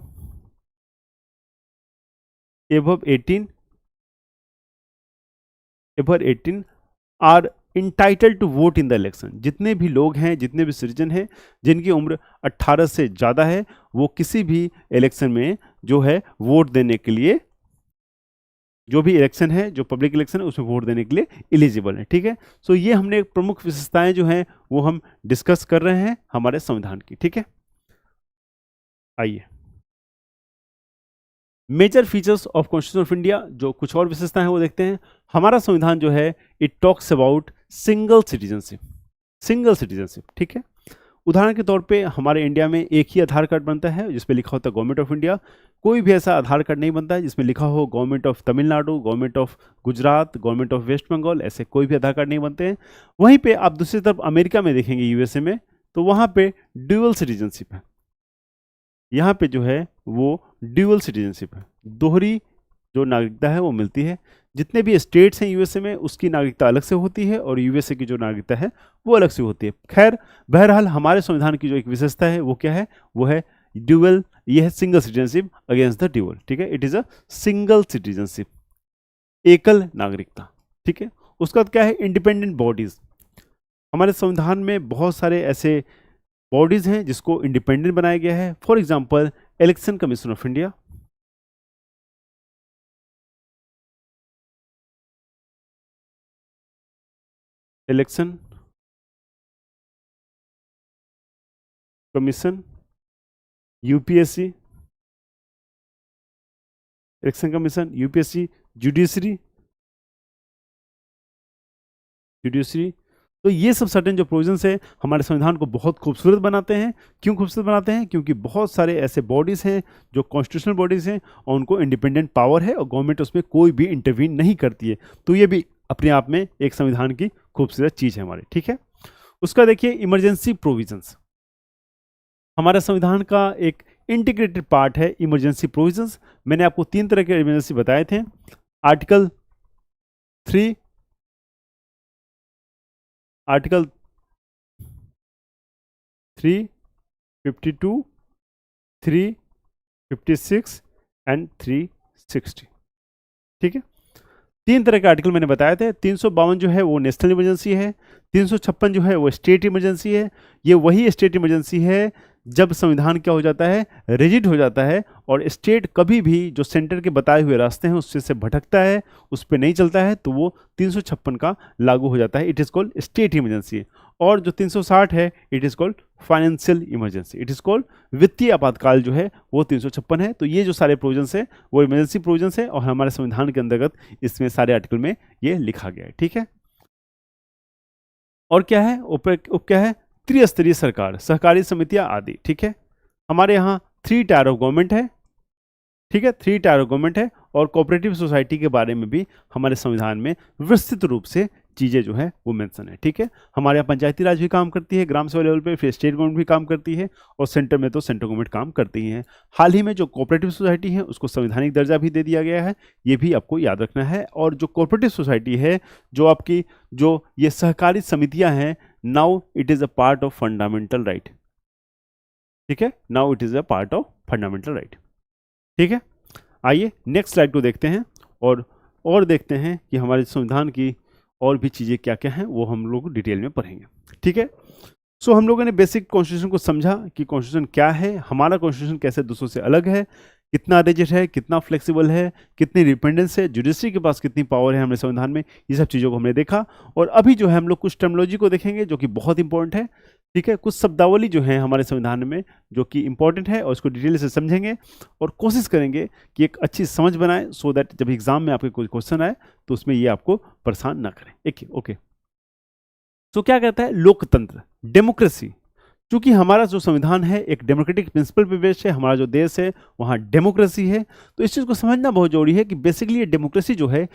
18 are entitled to vote in the election. जितने भी लोग हैं, जितने भी सिटीजन हैं जिनकी उम्र 18 से ज़्यादा है, वो किसी भी इलेक्शन में जो है वोट देने के लिए, जो भी इलेक्शन है, जो पब्लिक इलेक्शन है, उसमें वोट देने के लिए एलिजिबल है। ठीक है, सो ये हमने प्रमुख विशेषताएं जो हैं वो हम डिस्कस कर रहे हैं हमारे संविधान की। ठीक है, आइए major features of constitution of India, जो कुछ और विशेषताएं हैं वो देखते हैं। हमारा संविधान जो है it talks about single citizenship. Single citizenship, ठीक है। उदाहरण के तौर पे हमारे इंडिया में एक ही आधार कार्ड बनता है जिसपे लिखा होता है गवर्नमेंट ऑफ इंडिया। कोई भी ऐसा आधार कार्ड नहीं बनता है जिसमें लिखा हो government of Tamil Nadu, government of Gujarat, government of West Bengal, ऐसे कोई भी आधार कार्ड नहीं बनते हैं। वहीं पे आप दूसरी तरफ अमेरिका में देखेंगे, यूएसए में, तो वहाँ पे ड्यूअल सिटीजनशिप है। यहाँ पे जो है वो ड्यूअल सिटीजनशिप है, दोहरी जो नागरिकता है वो मिलती है। जितने भी स्टेट्स हैं यूएसए में उसकी नागरिकता अलग से होती है और यूएसए की जो नागरिकता है वो अलग से होती है। खैर बहरहाल हमारे संविधान की जो एक विशेषता है वो क्या है, वो है ड्यूअल, ये है single citizenship against the dual. ठीक है, it is a single citizenship, एकल नागरिकता। ठीक है, उसका क्या है, इंडिपेंडेंट बॉडीज। हमारे संविधान में बहुत सारे ऐसे बॉडीज हैं जिसको इंडिपेंडेंट बनाया गया है। For example election commission of India, election commission, UPSC, election commission, UPSC, judiciary, judiciary. तो ये सब सर्टेन जो प्रोविजंस है हमारे संविधान को बहुत खूबसूरत बनाते हैं। क्यों खूबसूरत बनाते हैं? क्योंकि बहुत सारे ऐसे बॉडीज हैं जो कॉन्स्टिट्यूशनल बॉडीज हैं और उनको इंडिपेंडेंट पावर है और गवर्नमेंट उसमें कोई भी इंटरवीन नहीं करती है। तो ये भी अपने आप में एक संविधान की खूबसूरत चीज़ है हमारे। ठीक है, उसका देखिए इमरजेंसी प्रोविजंस। हमारे संविधान का एक इंटीग्रेटेड पार्ट है इमरजेंसी प्रोविजंस। मैंने आपको 3 तरह के इमरजेंसी बताए थे। Article 3, article 352, 356 and 360। ठीक है, 3 तरह के आर्टिकल मैंने बताए थे। 352 जो है वो नेशनल इमरजेंसी है, 356 जो है वो स्टेट इमरजेंसी है। ये वही स्टेट इमरजेंसी है जब संविधान क्या हो जाता है, रिजिड हो जाता है और स्टेट कभी भी जो सेंटर के बताए हुए रास्ते हैं उससे से भटकता है, उस पर नहीं चलता है, तो वो 356 का लागू हो जाता है। It is called state emergency. और जो 360 है it is called financial emergency, it is called वित्तीय आपातकाल जो है वो 356 है। तो ये जो सारे प्रोविजंस है वो इमरजेंसी प्रोविजंस है और हमारे संविधान के अंतर्गत इसमें सारे आर्टिकल में ये लिखा गया है। ठीक है, और क्या है, क्या है, त्रिस्तरीय सरकार, सहकारी समितियां आदि। ठीक है, हमारे यहाँ 3 टायर ऑफ गवर्नमेंट है। ठीक है, 3 टायर ऑफ गवर्नमेंट है और कोऑपरेटिव सोसाइटी के बारे में भी हमारे संविधान में विस्तृत रूप से चीज़ें जो है वो मेंशन है। ठीक है, हमारे यहाँ पंचायती राज भी काम करती है ग्राम सभा लेवल पे, फिर स्टेट गवर्नमेंट भी काम करती है और सेंटर में तो सेंट्रल गवर्नमेंट काम करती ही है। हाल ही में जो कोऑपरेटिव सोसाइटी है उसको संवैधानिक दर्जा भी दे दिया गया है, ये भी आपको याद रखना है। और जो कोऑपरेटिव सोसाइटी है, जो आपकी जो ये सहकारी समितियाँ हैं, now it is a part of fundamental right. ठीक है, now it is a part of fundamental right. ठीक है, आइए नेक्स्ट स्लाइड को देखते हैं और देखते हैं कि हमारे संविधान की और भी चीज़ें क्या क्या हैं, वो हम लोग डिटेल में पढ़ेंगे। ठीक है, सो हम लोगों ने बेसिक कॉन्स्टिट्यूशन को समझा कि कॉन्स्टिट्यूशन क्या है, हमारा कॉन्स्टिट्यूशन कैसे दूसरों से अलग है, कितना रिजिड है, कितना फ्लेक्सिबल है, कितनी डिपेंडेंस है, जुडिशरी के पास कितनी पावर है हमारे संविधान में, ये सब चीज़ों को हमने देखा। और अभी जो है हम लोग कुछ टर्मिनोलॉजी को देखेंगे जो कि बहुत इंपॉर्टेंट है। ठीक है, कुछ शब्दावली जो है हमारे संविधान में जो कि इंपॉर्टेंट है और उसको डिटेल से समझेंगे और कोशिश करेंगे कि एक अच्छी समझ बनाए, सो दैट जब एग्जाम में आपके कोई क्वेश्चन आए तो उसमें ये आपको परेशान ना करें। ओके, तो क्या कहता है लोकतंत्र, डेमोक्रेसी। चूंकि हमारा जो संविधान है एक डेमोक्रेटिक प्रिंसिपल पे बेस्ड है, हमारा जो देश है वहाँ डेमोक्रेसी है, तो इस चीज़ को समझना बहुत जरूरी है कि बेसिकली ये डेमोक्रेसी जो है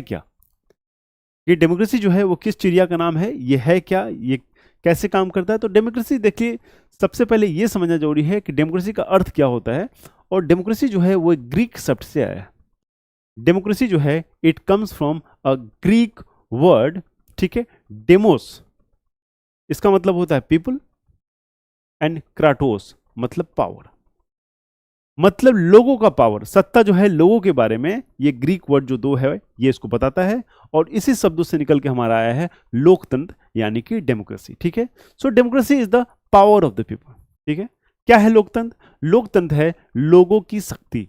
क्या, ये डेमोक्रेसी जो है वो किस चिड़िया का नाम है, ये है क्या, ये कैसे काम करता है। तो डेमोक्रेसी देखिए, सबसे पहले ये समझना जरूरी है कि डेमोक्रेसी का अर्थ क्या होता है। और डेमोक्रेसी जो है वो एक ग्रीक शब्द से आया है। डेमोक्रेसी जो है it comes from a Greek word, ठीक है, डेमोस, इसका मतलब होता है पीपल, एंड क्राटोस मतलब पावर, मतलब लोगों का पावर, सत्ता जो है लोगों के बारे में, ये ग्रीक वर्ड जो दो है ये इसको बताता है। और इसी शब्दों से निकल के हमारा आया है लोकतंत्र यानी कि डेमोक्रेसी, ठीक है। So democracy is the power of the people, ठीक है। क्या है लोकतंत्र? लोकतंत्र है लोगों की शक्ति,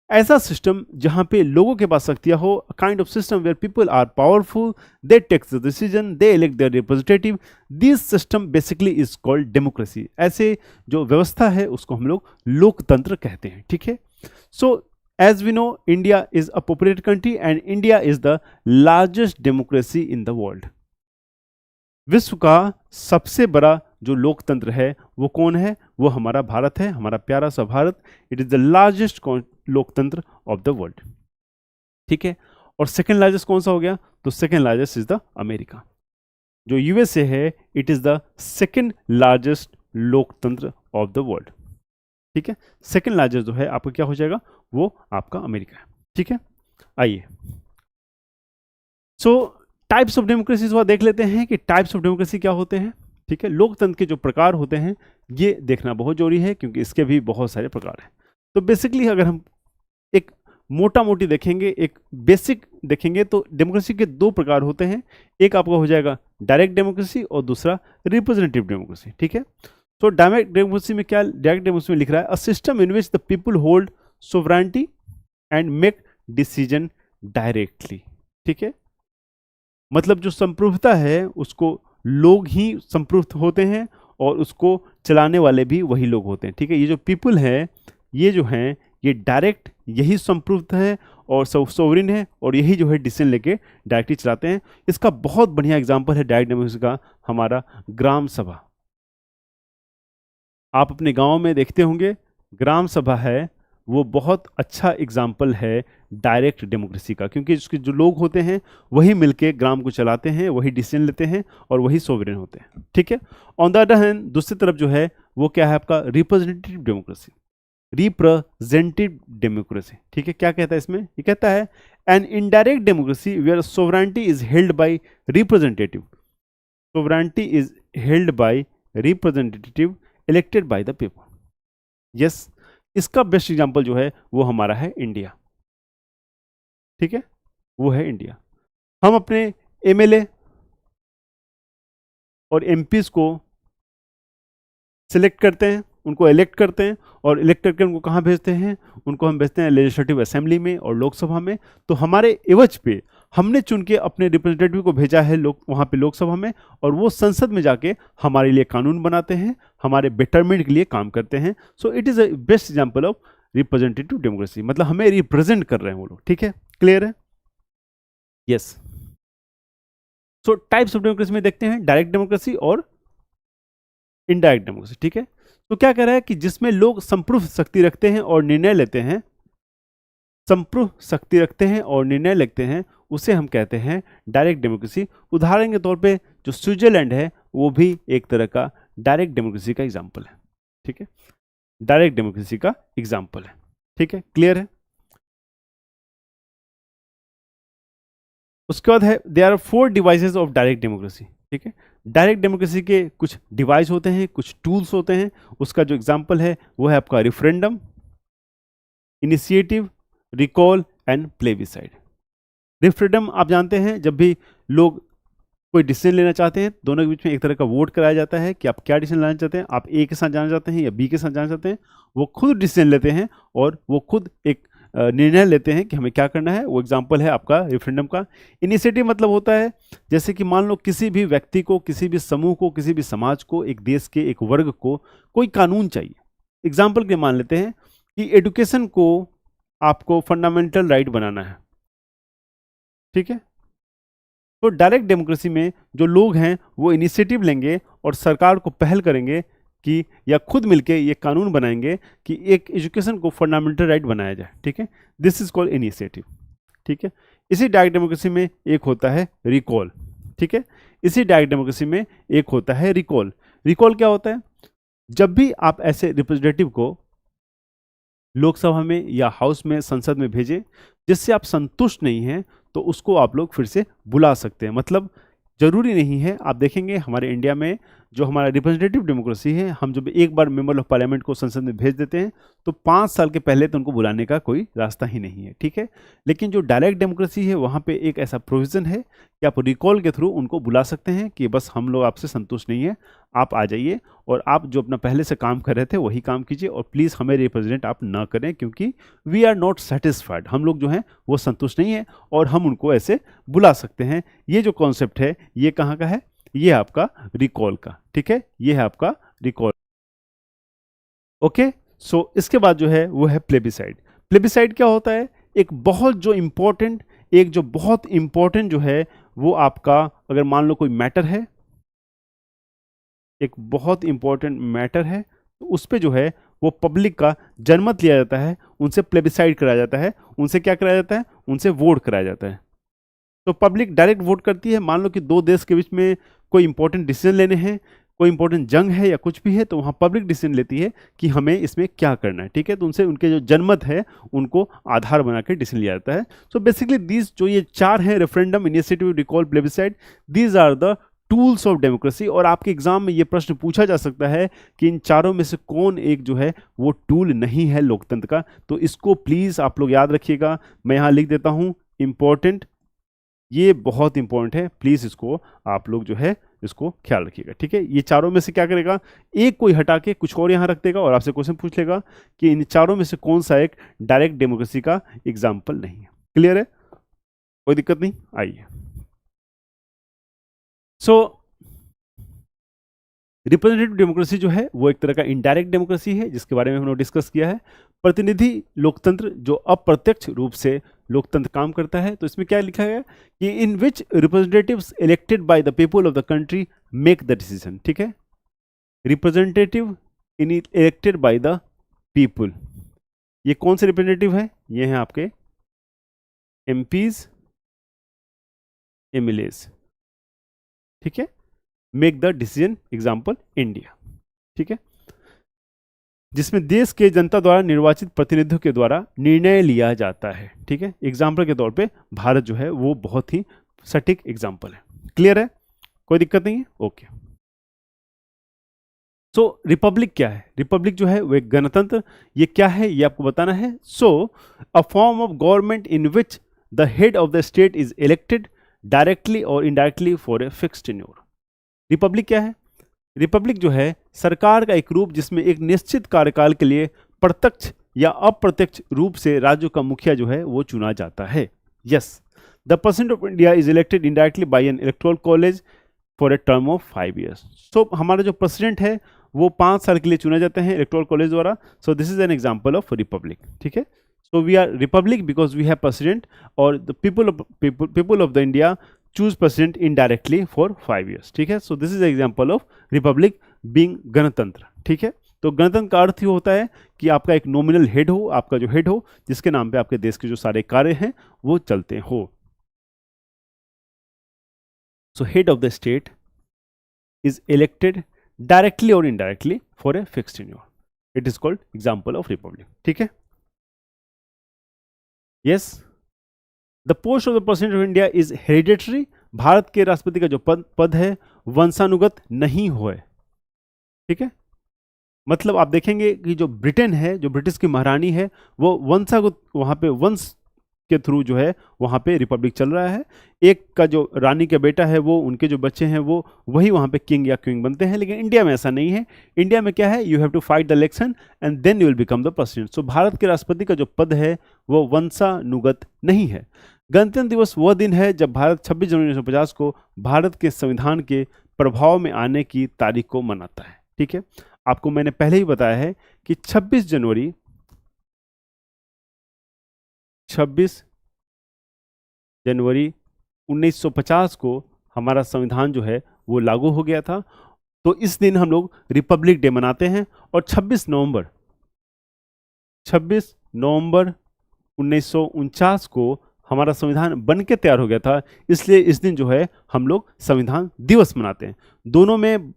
ऐसा सिस्टम जहां पे लोगों के पास शक्तियां हो, kind of system where people are powerful, they take the decision, they elect their representative, this system basically is called democracy. ऐसे जो व्यवस्था है उसको हम लोग लोकतंत्र कहते हैं, ठीक है। So as we know, India is a populated country and India is the largest democracy in the world. विश्व का सबसे बड़ा जो लोकतंत्र है वो कौन है? वो हमारा भारत है, हमारा प्यारा सा Bharat. It is the largest लोकतंत्र ऑफ द वर्ल्ड, ठीक है। और सेकेंड लार्जेस्ट कौन सा हो गया? तो second largest is the America. जो यूएसए है it is the second largest लोकतंत्र ऑफ द वर्ल्ड, ठीक है। सेकेंड लार्जेस्ट जो है आपका क्या हो जाएगा? वो आपका अमेरिका है, ठीक है। आइए, सो टाइप्स ऑफ डेमोक्रेसी देख लेते हैं कि टाइप्स ऑफ डेमोक्रेसी क्या होते हैं, ठीक है। लोकतंत्र के जो प्रकार होते हैं ये देखना बहुत जरूरी है क्योंकि इसके भी बहुत सारे प्रकार हैं। तो बेसिकली अगर हम एक मोटा मोटी देखेंगे, एक बेसिक देखेंगे, तो डेमोक्रेसी के दो प्रकार होते हैं। एक आपका हो जाएगा डायरेक्ट डेमोक्रेसी और दूसरा रिप्रेजेंटेटिव डेमोक्रेसी, ठीक है। तो डायरेक्ट डेमोक्रेसी में क्या, डायरेक्ट डेमोक्रेसी में लिख रहा है a system in which the people hold sovereignty and make decision directly, ठीक है। मतलब जो संप्रभुता है उसको लोग ही संप्रभुत होते हैं और उसको चलाने वाले भी वही लोग होते हैं, ठीक है। ये जो पीपल है, ये जो हैं, ये डायरेक्ट यही संप्रभुत है और सोवरिन है और यही जो है डिसीजन लेके डायरेक्टली चलाते हैं। इसका बहुत बढ़िया एग्जांपल है डायरेक्ट डेमोक्रेसी का हमारा ग्राम सभा। आप अपने गांव में देखते होंगे ग्राम सभा है, वो बहुत अच्छा एग्जाम्पल है डायरेक्ट डेमोक्रेसी का, क्योंकि उसके जो लोग होते हैं वही मिलके ग्राम को चलाते हैं, वही डिसीजन लेते हैं और वही सोवरेन होते हैं, ठीक है। ऑन द अदर हैंड दूसरी तरफ जो है वो क्या है आपका रिप्रेजेंटेटिव डेमोक्रेसी, रिप्रेजेंटेटिव डेमोक्रेसी, ठीक है। क्या कहता है इसमें? ये कहता है an indirect democracy where sovereignty is held by representative, sovereignty is held by representative elected by the people. Yes, इसका बेस्ट एग्जांपल जो है वो हमारा है इंडिया, ठीक है, वो है इंडिया। हम अपने एमएलए और एमपीज को सिलेक्ट करते हैं, उनको इलेक्ट करते हैं और इलेक्ट करके उनको कहाँ भेजते हैं? उनको हम भेजते हैं लेजिस्लेटिव असेंबली में और लोकसभा में। तो हमारे एवज पे हमने चुन के अपने रिप्रेजेंटेटिव को भेजा है वहाँ पे लोकसभा में, और वो संसद में जाके हमारे लिए कानून बनाते हैं, हमारे बेटरमेंट के लिए काम करते हैं। So it is a best example of representative democracy, मतलब हमें रिप्रेजेंट कर रहे हैं वो लोग, ठीक है। क्लियर है? Yes. So types of democracy में देखते हैं डायरेक्ट डेमोक्रेसी और इनडायरेक्ट डेमोक्रेसी, ठीक है। तो क्या कह रहा है कि जिसमें लोग संप्रभु शक्ति रखते हैं और निर्णय लेते हैं, संप्रभु शक्ति रखते हैं और निर्णय लेते हैं, उसे हम कहते हैं डायरेक्ट डेमोक्रेसी। उदाहरण के तौर पे जो स्विट्जरलैंड है वो भी एक तरह का डायरेक्ट डेमोक्रेसी का एग्जाम्पल है, ठीक है, डायरेक्ट डेमोक्रेसी का एग्जाम्पल है, ठीक है। क्लियर है? उसके बाद है there are 4 devices of direct democracy, ठीक है। डायरेक्ट डेमोक्रेसी के कुछ डिवाइस होते हैं, कुछ टूल्स होते हैं। उसका जो एग्जाम्पल है वो है आपका referendum, initiative, recall and plebiscite. Referendum आप जानते हैं, जब भी लोग कोई डिसीजन लेना चाहते हैं, दोनों के बीच में एक तरह का वोट कराया जाता है कि आप क्या डिसीजन लेना चाहते हैं, आप ए के साथ जाना चाहते हैं या बी के साथ जाना चाहते हैं। वो खुद डिसीजन लेते हैं और वो खुद एक निर्णय लेते हैं कि हमें क्या करना है। वो एग्जाम्पल है आपका रेफरेंडम का। इनिशिएटिव मतलब होता है जैसे कि मान लो किसी भी व्यक्ति को, किसी भी समूह को, किसी भी समाज को, एक देश के एक वर्ग को कोई कानून चाहिए। एग्जाम्पल के मान लेते हैं कि एजुकेशन को आपको फंडामेंटल राइट बनाना है, ठीक है। तो डायरेक्ट डेमोक्रेसी में जो लोग हैं वो इनिशिएटिव लेंगे और सरकार को पहल करेंगे कि या खुद मिलके ये कानून बनाएंगे कि एक एजुकेशन को फंडामेंटल राइट बनाया जाए, ठीक है। दिस इज कॉल्ड इनिशिएटिव, ठीक है। इसी डायरेक्ट डेमोक्रेसी में एक होता है रिकॉल, ठीक है। इसी डायरेक्ट डेमोक्रेसी में एक होता है रिकॉल। रिकॉल क्या होता है? जब भी आप ऐसे रिप्रेजेंटेटिव को लोकसभा में या हाउस में, संसद में भेजें जिससे आप संतुष्ट नहीं हैं, तो उसको आप लोग फिर से बुला सकते हैं। मतलब जरूरी नहीं है, आप देखेंगे हमारे इंडिया में जो हमारा रिप्रेजेंटेटिव डेमोक्रेसी है, हम जब एक बार मेंबर ऑफ पार्लियामेंट को संसद में भेज देते हैं तो 5 साल के पहले तो उनको बुलाने का कोई रास्ता ही नहीं है, ठीक है। लेकिन जो डायरेक्ट डेमोक्रेसी है वहाँ पे एक ऐसा प्रोविजन है कि आप रिकॉल के थ्रू उनको बुला सकते हैं कि बस हम लोग आपसे संतुष्ट नहीं है, आप आ जाइए और आप जो अपना पहले से काम कर रहे थे वही काम कीजिए और प्लीज़ हमें रिप्रेजेंट आप ना करें, क्योंकि वी आर नॉट सेटिस्फाइड, हम लोग जो हैं वो संतुष्ट नहीं है और हम उनको ऐसे बुला सकते हैं। ये जो कॉन्सेप्ट है ये कहाँ का है? ये आपका रिकॉल का, ठीक है। ये है आपका रिकॉल। ओके, सो इसके बाद जो है वो है प्लेबिसाइड। प्लेबिसाइड क्या होता है? एक बहुत इंपॉर्टेंट जो है वो आपका, अगर मान लो कोई मैटर है, एक बहुत इंपॉर्टेंट मैटर है, तो उस पे जो है वो पब्लिक का जनमत लिया जाता है, उनसे प्लेबिसाइड कराया जाता है। उनसे क्या कराया जाता है? उनसे वोट कराया जाता है। तो पब्लिक डायरेक्ट वोट करती है। मान लो कि दो देश के बीच में कोई इंपॉर्टेंट डिसीजन लेने हैं, कोई इंपॉर्टेंट जंग है या कुछ भी है, तो वहाँ पब्लिक डिसीजन लेती है कि हमें इसमें क्या करना है, ठीक है। तो उनसे उनके जो जनमत है उनको आधार बना के डिसीजन लिया जाता है। सो बेसिकली दीज जो ये 4 हैं, referendum, initiative, recall, plebiscite, these are the tools of democracy. और आपके एग्जाम में ये प्रश्न पूछा जा सकता है कि इन चारों में से कौन एक जो है वो टूल नहीं है लोकतंत्र का। तो इसको प्लीज आप लोग याद रखिएगा। मैं यहाँ लिख देता हूँ इंपॉर्टेंट, ये बहुत इंपॉर्टेंट है, प्लीज इसको आप लोग जो है इसको ख्याल रखिएगा, ठीक है। ये चारों में से क्या करेगा? एक कोई हटा के कुछ और यहां रख देगा और आपसे क्वेश्चन पूछ लेगा कि इन चारों में से कौन सा एक डायरेक्ट डेमोक्रेसी का एग्जाम्पल नहीं है। क्लियर है? कोई दिक्कत नहीं? आइए। सो रिप्रेजेंटेटिव डेमोक्रेसी जो है वो एक तरह का इनडायरेक्ट डेमोक्रेसी है, जिसके बारे में हमने डिस्कस किया है। प्रतिनिधि लोकतंत्र जो अप्रत्यक्ष रूप से लोकतंत्र काम करता है। तो इसमें क्या लिखा है कि in which representatives elected by the people of the country make the decision, ठीक है। Representative in elected by the people, ये कौन से रिप्रेजेंटेटिव है? ये हैं आपके एमपीज, एमएलएज, ठीक है। Make the decision, example India, ठीक है, जिसमें देश के जनता द्वारा निर्वाचित प्रतिनिधियों के द्वारा निर्णय लिया जाता है, ठीक है। एग्जाम्पल के तौर पे भारत जो है वो बहुत ही सटीक एग्जाम्पल है। क्लियर है? कोई दिक्कत नहीं है? ओके। सो रिपब्लिक क्या है? रिपब्लिक जो है वो एक गणतंत्र, ये क्या है ये आपको बताना है। So a form of government in which the head of the state is elected directly और indirectly for a fixed tenure. Republic क्या है? रिपब्लिक जो है सरकार का एक रूप जिसमें एक निश्चित कार्यकाल के लिए प्रत्यक्ष या अप्रत्यक्ष रूप से राज्यों का मुखिया जो है वो चुना जाता है। Yes, the president of India is elected indirectly by an electoral college for a term of 5 years. So हमारा जो प्रेसिडेंट है वो 5 साल के लिए चुने जाते हैं इलेक्टोरल कॉलेज द्वारा। So this is an example of republic, ठीक है। So we are republic because we have president और the people of the India choose president indirectly for 5 years, ठीक है। So this is example of republic being गणतंत्र, ठीक है। तो गणतंत्र का अर्थ ही होता है कि आपका एक नॉमिनल हेड हो, आपका जो हेड हो जिसके नाम पे आपके देश के जो सारे कार्य हैं वो चलते हो। So head of the state is elected directly और indirectly for a fixed tenure, it is called example of republic, ठीक है। Yes, the post of the president of India is hereditary. Bharat के राष्ट्रपति का जो पद है वंशानुगत नहीं हुए, ठीक है। मतलब आप देखेंगे कि जो ब्रिटेन है, जो ब्रिटिश की महारानी है, वो वंशागत वहां पे वंश के थ्रू जो है वहां पे रिपब्लिक चल रहा है। एक का जो रानी का बेटा है वो, उनके जो बच्चे हैं वो वही वहां पे किंग या क्वीन बनते हैं। लेकिन इंडिया में ऐसा नहीं है। इंडिया में क्या है? You have to fight the election and then you will become the president. So Bharat के राष्ट्रपति का जो पद है वो वंशानुगत नहीं है। गणतंत्र दिवस वह दिन है जब भारत 26 जनवरी 1950 को भारत के संविधान के प्रभाव में आने की तारीख को मनाता है, ठीक है। आपको मैंने पहले ही बताया है कि 26 जनवरी 1950 को हमारा संविधान जो है वो लागू हो गया था। तो इस दिन हम लोग रिपब्लिक डे मनाते हैं। और 26 नवंबर 1949 को हमारा संविधान बन के तैयार हो गया था, इसलिए इस दिन जो है हम लोग संविधान दिवस मनाते हैं। दोनों में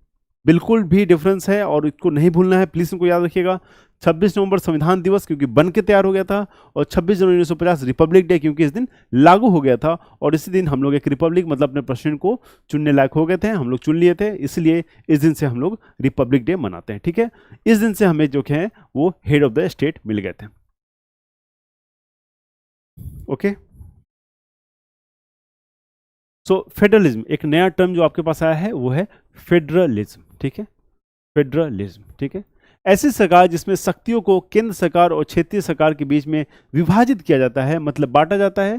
बिल्कुल भी डिफरेंस है और इसको नहीं भूलना है, प्लीज इनको याद रखिएगा। 26 नवंबर संविधान दिवस क्योंकि बन के तैयार हो गया था, और 26 जनवरी 1950 रिपब्लिक डे क्योंकि इस दिन लागू हो गया था। और इसी दिन हम लोग एक रिपब्लिक मतलब अपने प्रेसिडेंट को चुनने लायक हो गए थे, हम लोग चुन लिए थे, इसलिए इस दिन से हम लोग रिपब्लिक डे मनाते हैं। ठीक है, इस दिन से हमें जो है वो हेड ऑफ द स्टेट मिल गए थे। ओके, सो फेडरलिज्म, एक नया टर्म जो आपके पास आया है वो है फेडरलिज्म। ठीक है, फेडरलिज्म। ठीक है, ऐसी सरकार जिसमें शक्तियों को केंद्र सरकार और क्षेत्रीय सरकार के बीच में विभाजित किया जाता है, मतलब बांटा जाता है।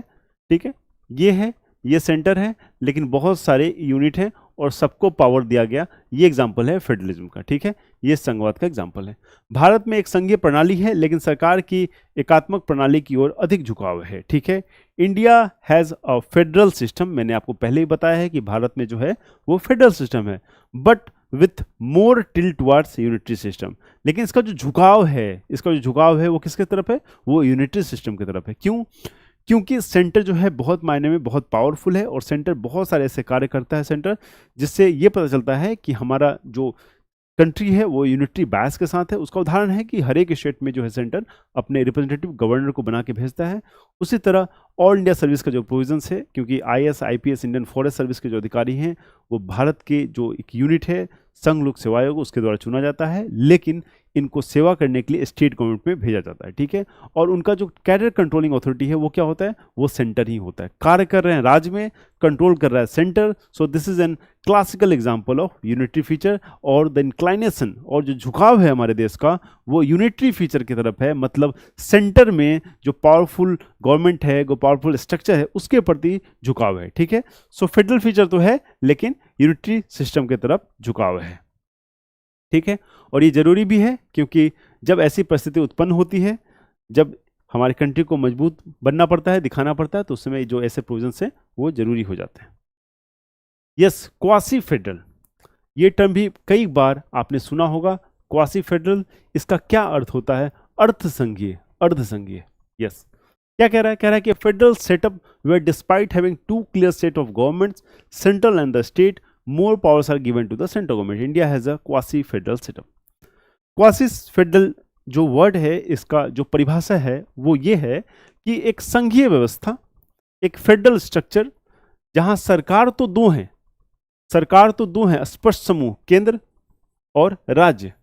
ठीक है, ये है, ये सेंटर है, लेकिन बहुत सारे यूनिट हैं और सबको पावर दिया गया। ये एग्जाम्पल है फेडरलिज्म का। ठीक है, ये संघवाद का एग्जाम्पल है। भारत में एक संघीय प्रणाली है, लेकिन सरकार की एकात्मक प्रणाली की ओर अधिक झुकाव है। ठीक है, India has a federal system, मैंने आपको पहले ही बताया है कि भारत में जो है वो फेडरल सिस्टम है, but with more tilt towards unitary system. लेकिन इसका जो झुकाव है वो किसके तरफ है? वो यूनिटरी सिस्टम की तरफ है। क्यों? क्योंकि सेंटर जो है बहुत मायने में बहुत पावरफुल है, और सेंटर बहुत सारे ऐसे कार्य करता है सेंटर, जिससे ये पता चलता है कि हमारा जो कंट्री है वो यूनिटरी बायस के साथ है। उसका उदाहरण है कि हर एक स्टेट में जो है सेंटर अपने रिप्रेजेंटेटिव गवर्नर को बना के भेजता है। उसी तरह ऑल इंडिया सर्विस का जो प्रोविजंस है, क्योंकि IAS IPS Indian forest service के जो अधिकारी हैं वो भारत के जो एक यूनिट है संघ लोक सेवा आयोग उसके द्वारा चुना जाता है, लेकिन इनको सेवा करने के लिए स्टेट गवर्नमेंट में भेजा जाता है। ठीक है, और उनका जो कैडर कंट्रोलिंग अथॉरिटी है वो क्या होता है? वो सेंटर ही होता है। कार्य कर रहे हैं राज्य में, कंट्रोल कर रहा है centre. So this is N classical example of unitary feature. और द इंक्लाइनेशन और जो झुकाव है हमारे देश का वो यूनिटरी फीचर की तरफ है, मतलब सेंटर में जो पावरफुल गवर्नमेंट है, जो पावरफुल स्ट्रक्चर है उसके प्रति झुकाव है। ठीक है, सो फेडरल फीचर तो है, लेकिन यूनिटरी सिस्टम की तरफ झुकाव है। ठीक है, और ये जरूरी भी है, क्योंकि जब ऐसी परिस्थिति उत्पन्न होती है, जब हमारी कंट्री को मजबूत बनना पड़ता है, दिखाना पड़ता है, तो उस समय जो ऐसे प्रोविजंस हैं वो जरूरी हो जाते हैं। यस, क्वासी फेडरल, ये टर्म भी कई बार आपने सुना होगा। क्वासी फेडरल, इसका क्या अर्थ होता है? अर्ध संघीय, अर्ध संघीय। यस, क्या कह रहा है? कह रहा है कि federal setup where despite having two clear set of governments, central and the state, more powers are given to the central government. India has a quasi federal setup. Quasi federal जो word है, इसका जो परिभाषा है वो ये है कि एक संघीय व्यवस्था, एक फेडरल स्ट्रक्चर जहां सरकार तो दो हैं, स्पष्ट समूह केंद्र और राज्य।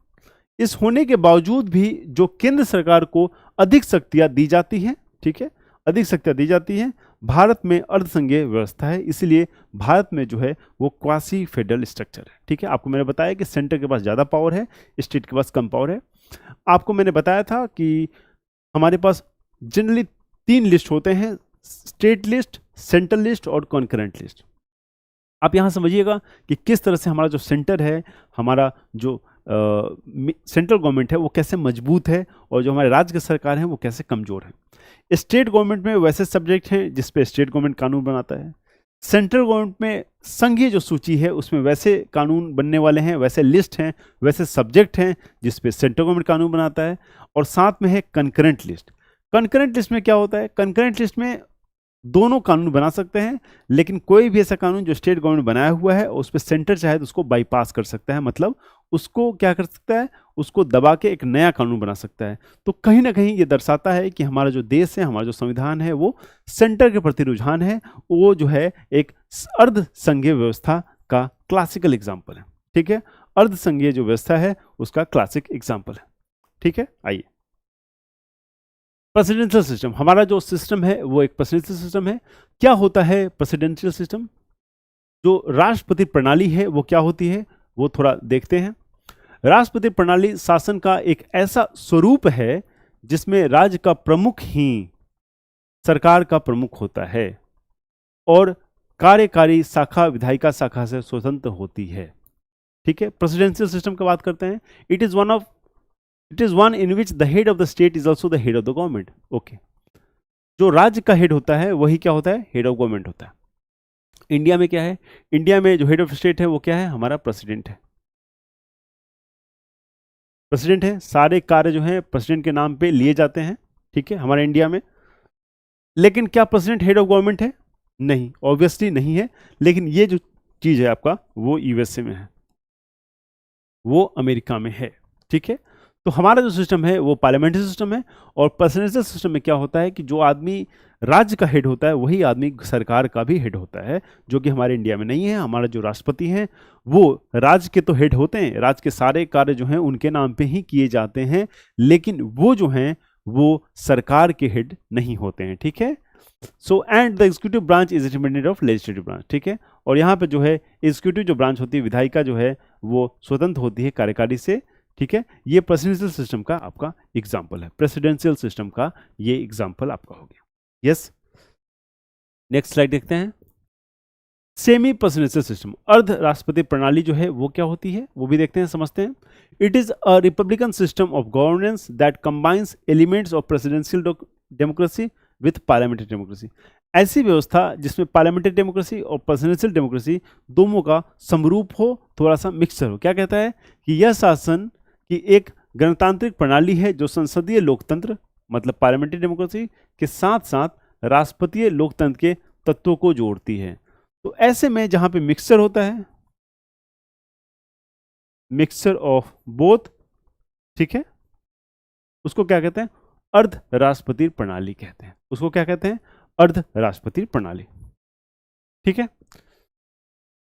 इस होने के बावजूद भी जो केंद्र सरकार को अधिक शक्तियां दी जाती हैं, ठीक है, अधिक शक्तियां दी जाती हैं। भारत में अर्धसंघीय व्यवस्था है, इसलिए भारत में जो है वो क्वासी फेडरल स्ट्रक्चर है। ठीक है, आपको मैंने बताया कि सेंटर के पास ज़्यादा पावर है, स्टेट के पास कम पावर है। आपको मैंने बताया था कि हमारे पास जनरली 3 लिस्ट होते हैं, स्टेट लिस्ट, सेंट्रल लिस्ट और कॉन्करेंट लिस्ट। आप यहाँ समझिएगा कि किस तरह से हमारा जो सेंटर है, हमारा जो सेंट्रल गवर्नमेंट है वो कैसे मजबूत है, और जो हमारे राज्य की सरकार है वो कैसे कमज़ोर है। स्टेट गवर्नमेंट में वैसे सब्जेक्ट हैं जिस पे स्टेट गवर्नमेंट कानून बनाता है। सेंट्रल गवर्नमेंट में संघीय जो सूची है उसमें वैसे कानून बनने वाले हैं, वैसे लिस्ट हैं, वैसे सब्जेक्ट हैं जिस पे सेंट्रल गवर्नमेंट कानून बनाता है। और साथ में है कंकरेंट लिस्ट। कंकरेंट लिस्ट में क्या होता है? कंकरेंट लिस्ट में दोनों कानून बना सकते हैं, लेकिन कोई भी ऐसा कानून जो स्टेट गवर्नमेंट बनाया हुआ है उस पर सेंटर चाहे तो उसको बाईपास कर सकता है, मतलब उसको क्या कर सकता है? उसको दबा के एक नया कानून बना सकता है। तो कहीं ना कहीं ये दर्शाता है कि हमारा जो देश है, हमारा जो संविधान है वो सेंटर के प्रति रुझान है, वो जो है एक अर्ध संघीय व्यवस्था का क्लासिकल एग्जाम्पल है। ठीक है, अर्ध संघीय जो व्यवस्था है उसका क्लासिक एग्जाम्पल है। ठीक है, आइए प्रेसिडेंशियल सिस्टम, हमारा जो सिस्टम है वो एक प्रेसिडेंशियल सिस्टम है। क्या होता है प्रेसिडेंशियल सिस्टम? जो राष्ट्रपति प्रणाली है वो क्या होती है वो थोड़ा देखते हैं। राष्ट्रपति प्रणाली शासन का एक ऐसा स्वरूप है जिसमें राज्य का प्रमुख ही सरकार का प्रमुख होता है, और कार्यकारी शाखा विधायिका शाखा से स्वतंत्र होती है। ठीक है, प्रेसिडेंशियल सिस्टम की बात करते हैं। It is one in which the head of the state is also the head of the government. Okay, जो राज्य का हेड होता है वही क्या होता है? हेड ऑफ गवर्नमेंट होता है। इंडिया में क्या है, इंडिया में जो हेड ऑफ स्टेट है वो क्या है, हमारा प्रेसिडेंट है। प्रेसिडेंट है, सारे कार्य जो हैं प्रेसिडेंट के नाम पे लिए जाते हैं, ठीक है, हमारे इंडिया में। लेकिन क्या प्रेसिडेंट हेड ऑफ गवर्नमेंट है? नहीं, ऑब्वियसली नहीं है। लेकिन ये जो चीज है आपका, वो यूएसए में है, वो अमेरिका में है, ठीक है। तो हमारा जो सिस्टम है वो पार्लियामेंट्री सिस्टम है। और प्रेसिडेंशियल सिस्टम में क्या होता है कि जो आदमी राज्य का हेड होता है वही आदमी सरकार का भी हेड होता है, जो कि हमारे इंडिया में नहीं है। हमारा जो राष्ट्रपति हैं वो राज्य के तो हेड होते हैं, राज्य के सारे कार्य जो हैं उनके नाम पे ही किए जाते हैं, लेकिन वो जो हैं वो सरकार के हेड नहीं होते हैं, ठीक है। So and the executive branch is independent of legislative branch, ठीक है। और यहाँ पे जो है एग्जीक्यूटिव जो ब्रांच होती है, विधायिका जो है वो स्वतंत्र होती है कार्यकारी से, ठीक है। ये प्रेसिडेंशियल सिस्टम का आपका एग्जाम्पल है, प्रेसिडेंशियल सिस्टम का ये एग्जाम्पल आपका हो गया। यस, नेक्स्ट स्लाइड देखते हैं। सेमी प्रेसिडेंशियल सिस्टम, अर्ध राष्ट्रपति प्रणाली जो है वो क्या होती है वो भी देखते हैं, समझते हैं। It is a Republican system of governance that combines elements of presidential democracy with parliamentary democracy. ऐसी व्यवस्था जिसमें पार्लियामेंट्री डेमोक्रेसी और प्रेसिडेंशियल डेमोक्रेसी दोनों का समरूप हो, थोड़ा सा मिक्सचर हो। क्या कहता है कि यह शासन की एक गणतांत्रिक प्रणाली है जो संसदीय लोकतंत्र मतलब पार्लियामेंट्री डेमोक्रेसी के साथ साथ राष्ट्रपतीय लोकतंत्र के तत्वों को जोड़ती है। तो ऐसे में जहां पे मिक्सचर होता है, मिक्सचर ऑफ बोथ, ठीक है, उसको क्या कहते हैं, अर्ध राष्ट्रपति प्रणाली कहते हैं। उसको क्या कहते हैं, अर्ध राष्ट्रपति प्रणाली, ठीक है।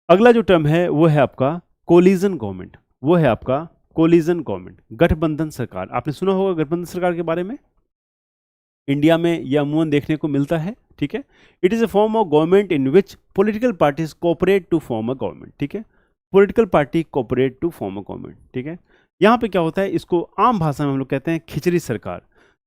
अगला जो टर्म है वो है आपका कोलिजन गवर्नमेंट, वो है आपका कोलिजन गवर्नमेंट, गठबंधन सरकार। आपने सुना होगा गठबंधन सरकार के बारे में, इंडिया में यह अमूमन देखने को मिलता है, ठीक है। It is a form of government in which political parties cooperate to form a government, ठीक है। Political party cooperate to form a government, ठीक है। यहाँ पे क्या होता है, इसको आम भाषा में हम लोग कहते हैं खिचड़ी सरकार।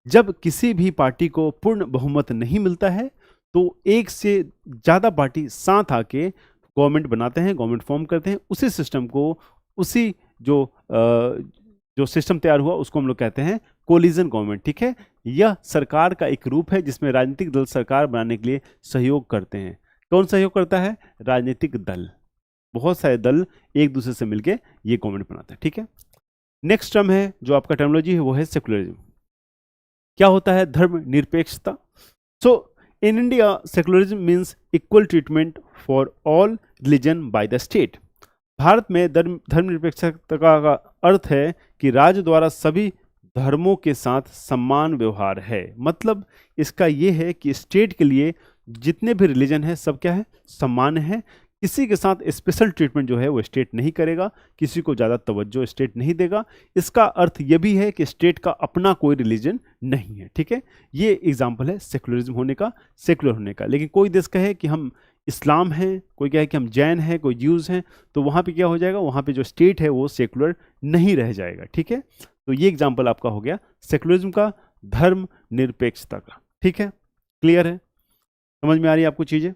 जब किसी भी पार्टी को पूर्ण बहुमत नहीं मिलता है तो एक से ज़्यादा पार्टी साथ आके गवर्नमेंट बनाते हैं, गवर्नमेंट फॉर्म करते हैं। उसी सिस्टम को, उसी जो सिस्टम तैयार हुआ उसको हम लोग कहते हैं कोलिजन गवर्नमेंट, ठीक है। यह सरकार का एक रूप है जिसमें राजनीतिक दल सरकार बनाने के लिए सहयोग करते हैं। कौन सहयोग करता है, राजनीतिक दल, बहुत सारे दल एक दूसरे से मिलकर ये गवर्नमेंट बनाते हैं, ठीक है। नेक्स्ट टर्म है जो आपका टर्मिनोलॉजी है वो है सेकुलरिज्म। क्या होता है, धर्म निरपेक्षता। So in India secularism means equal treatment for all religion by the state. Bharat में धर्मनिरपेक्षता का अर्थ है कि राज्य द्वारा सभी धर्मों के साथ समान व्यवहार है। मतलब इसका यह है कि स्टेट के लिए जितने भी रिलीजन है सब क्या है, समान है। किसी के साथ स्पेशल ट्रीटमेंट जो है वो स्टेट नहीं करेगा, किसी को ज़्यादा तवज्जो स्टेट नहीं देगा। इसका अर्थ यह भी है कि स्टेट का अपना कोई रिलीजन नहीं है, ठीक है। ये एग्जाम्पल है सेकुलरिज्म होने का, सेकुलर होने का। लेकिन कोई देश कहे कि हम इस्लाम हैं, कोई कहे कि हम जैन हैं, कोई ज्यूज़ हैं, तो वहाँ पे क्या हो जाएगा, वहाँ पे जो स्टेट है वो सेकुलर नहीं रह जाएगा, ठीक है। तो ये एग्जाम्पल आपका हो गया सेकुलरिज्म का, धर्म निरपेक्षता का, ठीक है। क्लियर है, समझ में आ रही है आपको चीज़ें?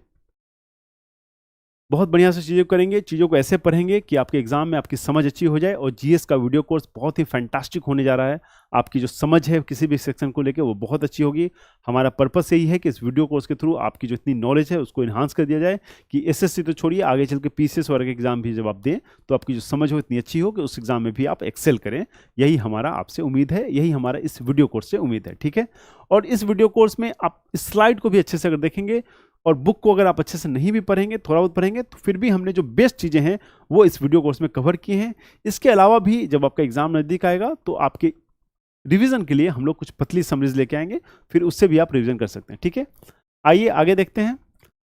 बहुत बढ़िया से चीज़ों करेंगे, चीज़ों को ऐसे पढ़ेंगे कि आपके एग्जाम में आपकी समझ अच्छी हो जाए। और जीएस का वीडियो कोर्स बहुत ही फैंटास्टिक होने जा रहा है। आपकी जो समझ है किसी भी सेक्शन को लेकर वो बहुत अच्छी होगी। हमारा पर्पस यही है कि इस वीडियो कोर्स के थ्रू आपकी जो इतनी नॉलेज है उसको इन्हांस कर दिया जाए कि एसएससी तो छोड़िए, आगे चल के पीसीएस वगैरह के एग्जाम भी जब आप दें तो आपकी जो समझ हो इतनी अच्छी हो कि उस एग्जाम में भी आप एक्सेल करें। यही हमारा आपसे उम्मीद है, यही हमारा इस वीडियो कोर्स से उम्मीद है, ठीक है। और इस वीडियो कोर्स में आप स्लाइड को भी अच्छे से अगर देखेंगे और बुक को अगर आप अच्छे से नहीं भी पढ़ेंगे, थोड़ा बहुत पढ़ेंगे, तो फिर भी हमने जो बेस्ट चीज़ें हैं वो इस वीडियो कोर्स में कवर की हैं। इसके अलावा भी जब आपका एग्जाम नज़दीक आएगा तो आपके रिवीजन के लिए हम लोग कुछ पतली समरीज लेके आएंगे, फिर उससे भी आप रिवीजन कर सकते हैं, ठीक है। आइए आगे देखते हैं।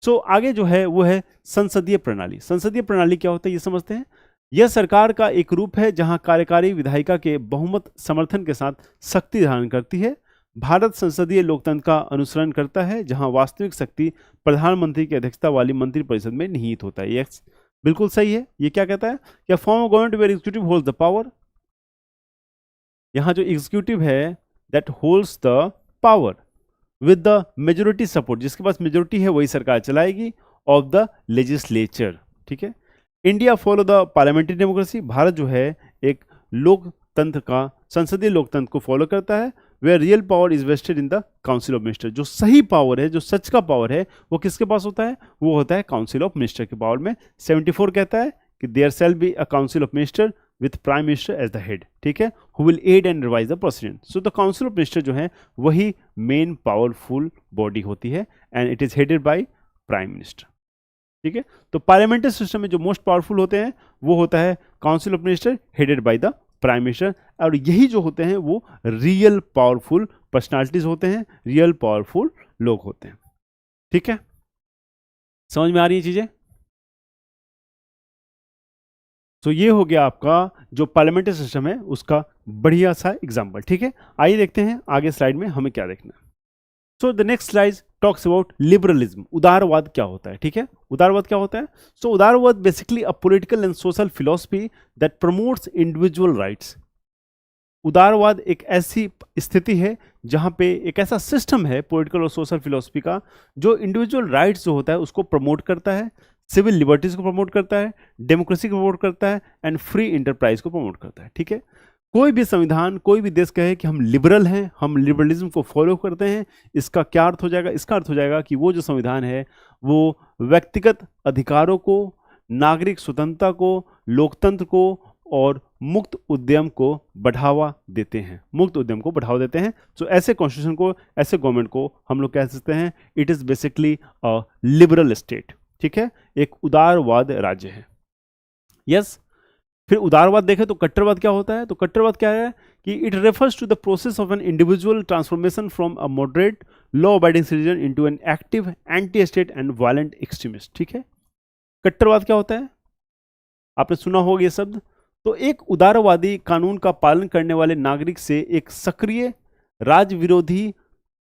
सो आगे जो है वो है संसदीय प्रणाली। संसदीय प्रणाली क्या होता है ये समझते हैं। यह सरकार का एक रूप है जहां कार्यकारी विधायिका के बहुमत समर्थन के साथ शक्ति धारण करती है। भारत संसदीय लोकतंत्र का अनुसरण करता है जहां वास्तविक शक्ति प्रधानमंत्री की अध्यक्षता वाली मंत्रिपरिषद में निहित होता है। यस, बिल्कुल सही है। ये क्या कहता है, क्या form of government where executive holds the power. यहां जो एग्जीक्यूटिव है that holds the power with the majority support, जिसके पास मेजोरिटी है वही सरकार चलाएगी, ऑफ द लेजिस्लेचर, ठीक है। India follow the parliamentary democracy. Bharat जो है एक लोकतंत्र का, संसदीय लोकतंत्र को फॉलो करता है। Where real power is vested in the council of minister. जो सही पावर है, जो सच का पावर है, वो किसके पास होता है? वो होता है काउंसिल ऑफ मिनिस्टर के पावर में। 74 कहता है कि there shall be a council of minister with prime minister as the head, ठीक है, who will aid and advise the president. So the council of minister जो है वही मेन पावरफुल बॉडी होती है and it is headed by prime minister, ठीक है। तो पार्लियामेंट्री सिस्टम में जो मोस्ट पावरफुल होते हैं वो होता है council of minister headed by the prime minister, और यही जो होते हैं वो रियल पावरफुल पर्सनालिटीज होते हैं, रियल पावरफुल लोग होते हैं, ठीक है। समझ में आ रही है चीजें? तो ये हो गया आपका जो पार्लियामेंट्री सिस्टम है उसका बढ़िया सा एग्जाम्पल, ठीक है। आइए देखते हैं आगे स्लाइड में हमें क्या देखना है। So the next slide talks about liberalism. उदारवाद क्या होता है, ठीक है। उदारवाद क्या होता है? सो उदारवाद basically a political and social philosophy that promotes individual rights. उदारवाद एक ऐसी स्थिति है जहां पे एक ऐसा सिस्टम है पॉलिटिकल और सोशल फिलॉसफी का जो इंडिविजुअल राइट्स जो होता है उसको प्रमोट करता है, सिविल लिबर्टीज को प्रमोट करता है, डेमोक्रेसी को प्रमोट करता है एंड फ्री इंटरप्राइज को प्रमोट करता है, ठीक है। कोई भी संविधान, कोई भी देश कहे कि हम लिबरल हैं, हम लिबरलिज्म को फॉलो करते हैं, इसका क्या अर्थ हो जाएगा? इसका अर्थ हो जाएगा कि वो जो संविधान है वो व्यक्तिगत अधिकारों को, नागरिक स्वतंत्रता को, लोकतंत्र को और मुक्त उद्यम को बढ़ावा देते हैं, मुक्त उद्यम को बढ़ावा देते हैं। तो ऐसे कॉन्स्टिट्यूशन को, ऐसे गवर्नमेंट को हम लोग कह सकते हैं it is basically a liberal state, ठीक है, एक उदारवाद राज्य है। यस। फिर उदारवाद देखें तो कट्टरवाद क्या होता है? तो कट्टरवाद क्या है कि it refers to the process of an individual transformation from a moderate law abiding citizen into an active anti state and violent extremist, ठीक है। कट्टरवाद क्या होता है? आपने सुना होगा ये शब्द। तो एक उदारवादी कानून का पालन करने वाले नागरिक से एक सक्रिय राज विरोधी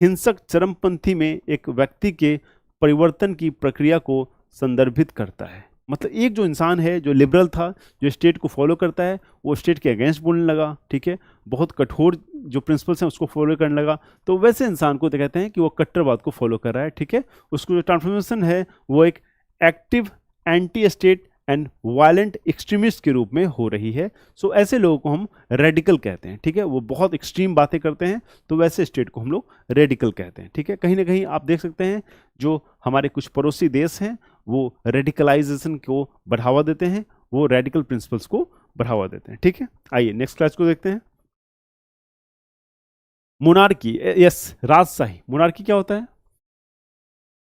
हिंसक चरमपंथी में एक व्यक्ति के परिवर्तन की प्रक्रिया को संदर्भित करता है। मतलब एक जो इंसान है जो लिबरल था, जो स्टेट को फॉलो करता है, वो स्टेट के अगेंस्ट बोलने लगा, ठीक है, बहुत कठोर जो प्रिंसिपल्स हैं उसको फॉलो करने लगा, तो वैसे इंसान को कहते हैं कि वो कट्टरवाद को फॉलो कर रहा है, ठीक है। उसको जो ट्रांसफॉर्मेशन है वो एक active anti state and violent extremist के रूप में हो रही है। सो ऐसे लोगों को हम रेडिकल कहते हैं, ठीक है। वो बहुत एक्सट्रीम बातें करते हैं, तो वैसे स्टेट को हम लोग रेडिकल कहते हैं, ठीक है। कहीं ना कहीं आप देख सकते हैं जो हमारे कुछ पड़ोसी देश हैं वो रेडिकलाइजेशन को बढ़ावा देते हैं, वो रेडिकल प्रिंसिपल्स को बढ़ावा देते हैं, ठीक है। आइए नेक्स्ट क्लास को देखते हैं। मोनार्की, यस, राजशाही। मोनार्की क्या होता है?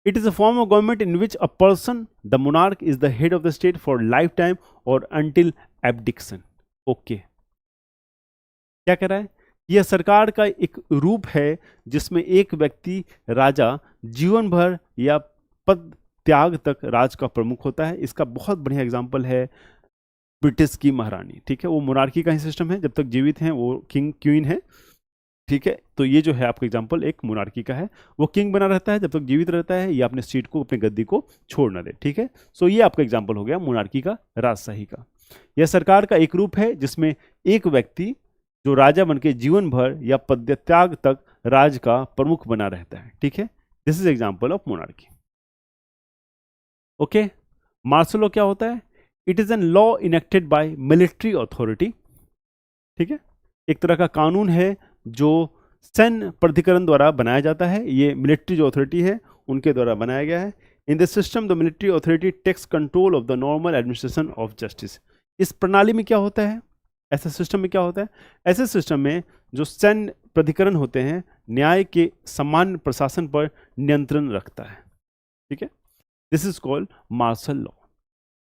It is a form of government in which a person, the monarch, is the head of the state for lifetime or until abdication. Okay. क्या कह रहा है? यह सरकार का एक रूप है जिसमें एक व्यक्ति, राजा, जीवन भर या पद त्याग तक राज का प्रमुख होता है। इसका बहुत बढ़िया एग्जाम्पल है ब्रिटिश की महारानी, ठीक है। वो मोनार्की का ही सिस्टम है, जब तक जीवित हैं वो किंग क्वीन है, ठीक है। तो ये जो है आपका एग्जाम्पल एक मोनार्की का है, वो किंग बना रहता है जब तक जीवित रहता है या अपने सीट को, अपने गद्दी को छोड़ ना दे, ठीक है। सो ये आपका एग्जाम्पल हो गया मोनार्की का, राजशाही का। यह सरकार का एक रूप है जिसमें एक व्यक्ति जो राजा बनके जीवन भर या पदत्याग तक राज का प्रमुख बना रहता है, ठीक है। This is example of monarchy. Okay. Martial law क्या होता है? It is an law enacted by military authority, ठीक है। एक तरह का कानून है जो सैन्य प्राधिकरण द्वारा बनाया जाता है, ये मिलिट्री जो अथॉरिटी है उनके द्वारा बनाया गया है। In this system the military authority takes control of the normal administration of justice. इस प्रणाली में क्या होता है? ऐसे सिस्टम में क्या होता है? ऐसे सिस्टम में जो सैन्य प्राधिकरण होते हैं न्याय के सामान्य प्रशासन पर नियंत्रण रखता है, ठीक है। This is called martial law.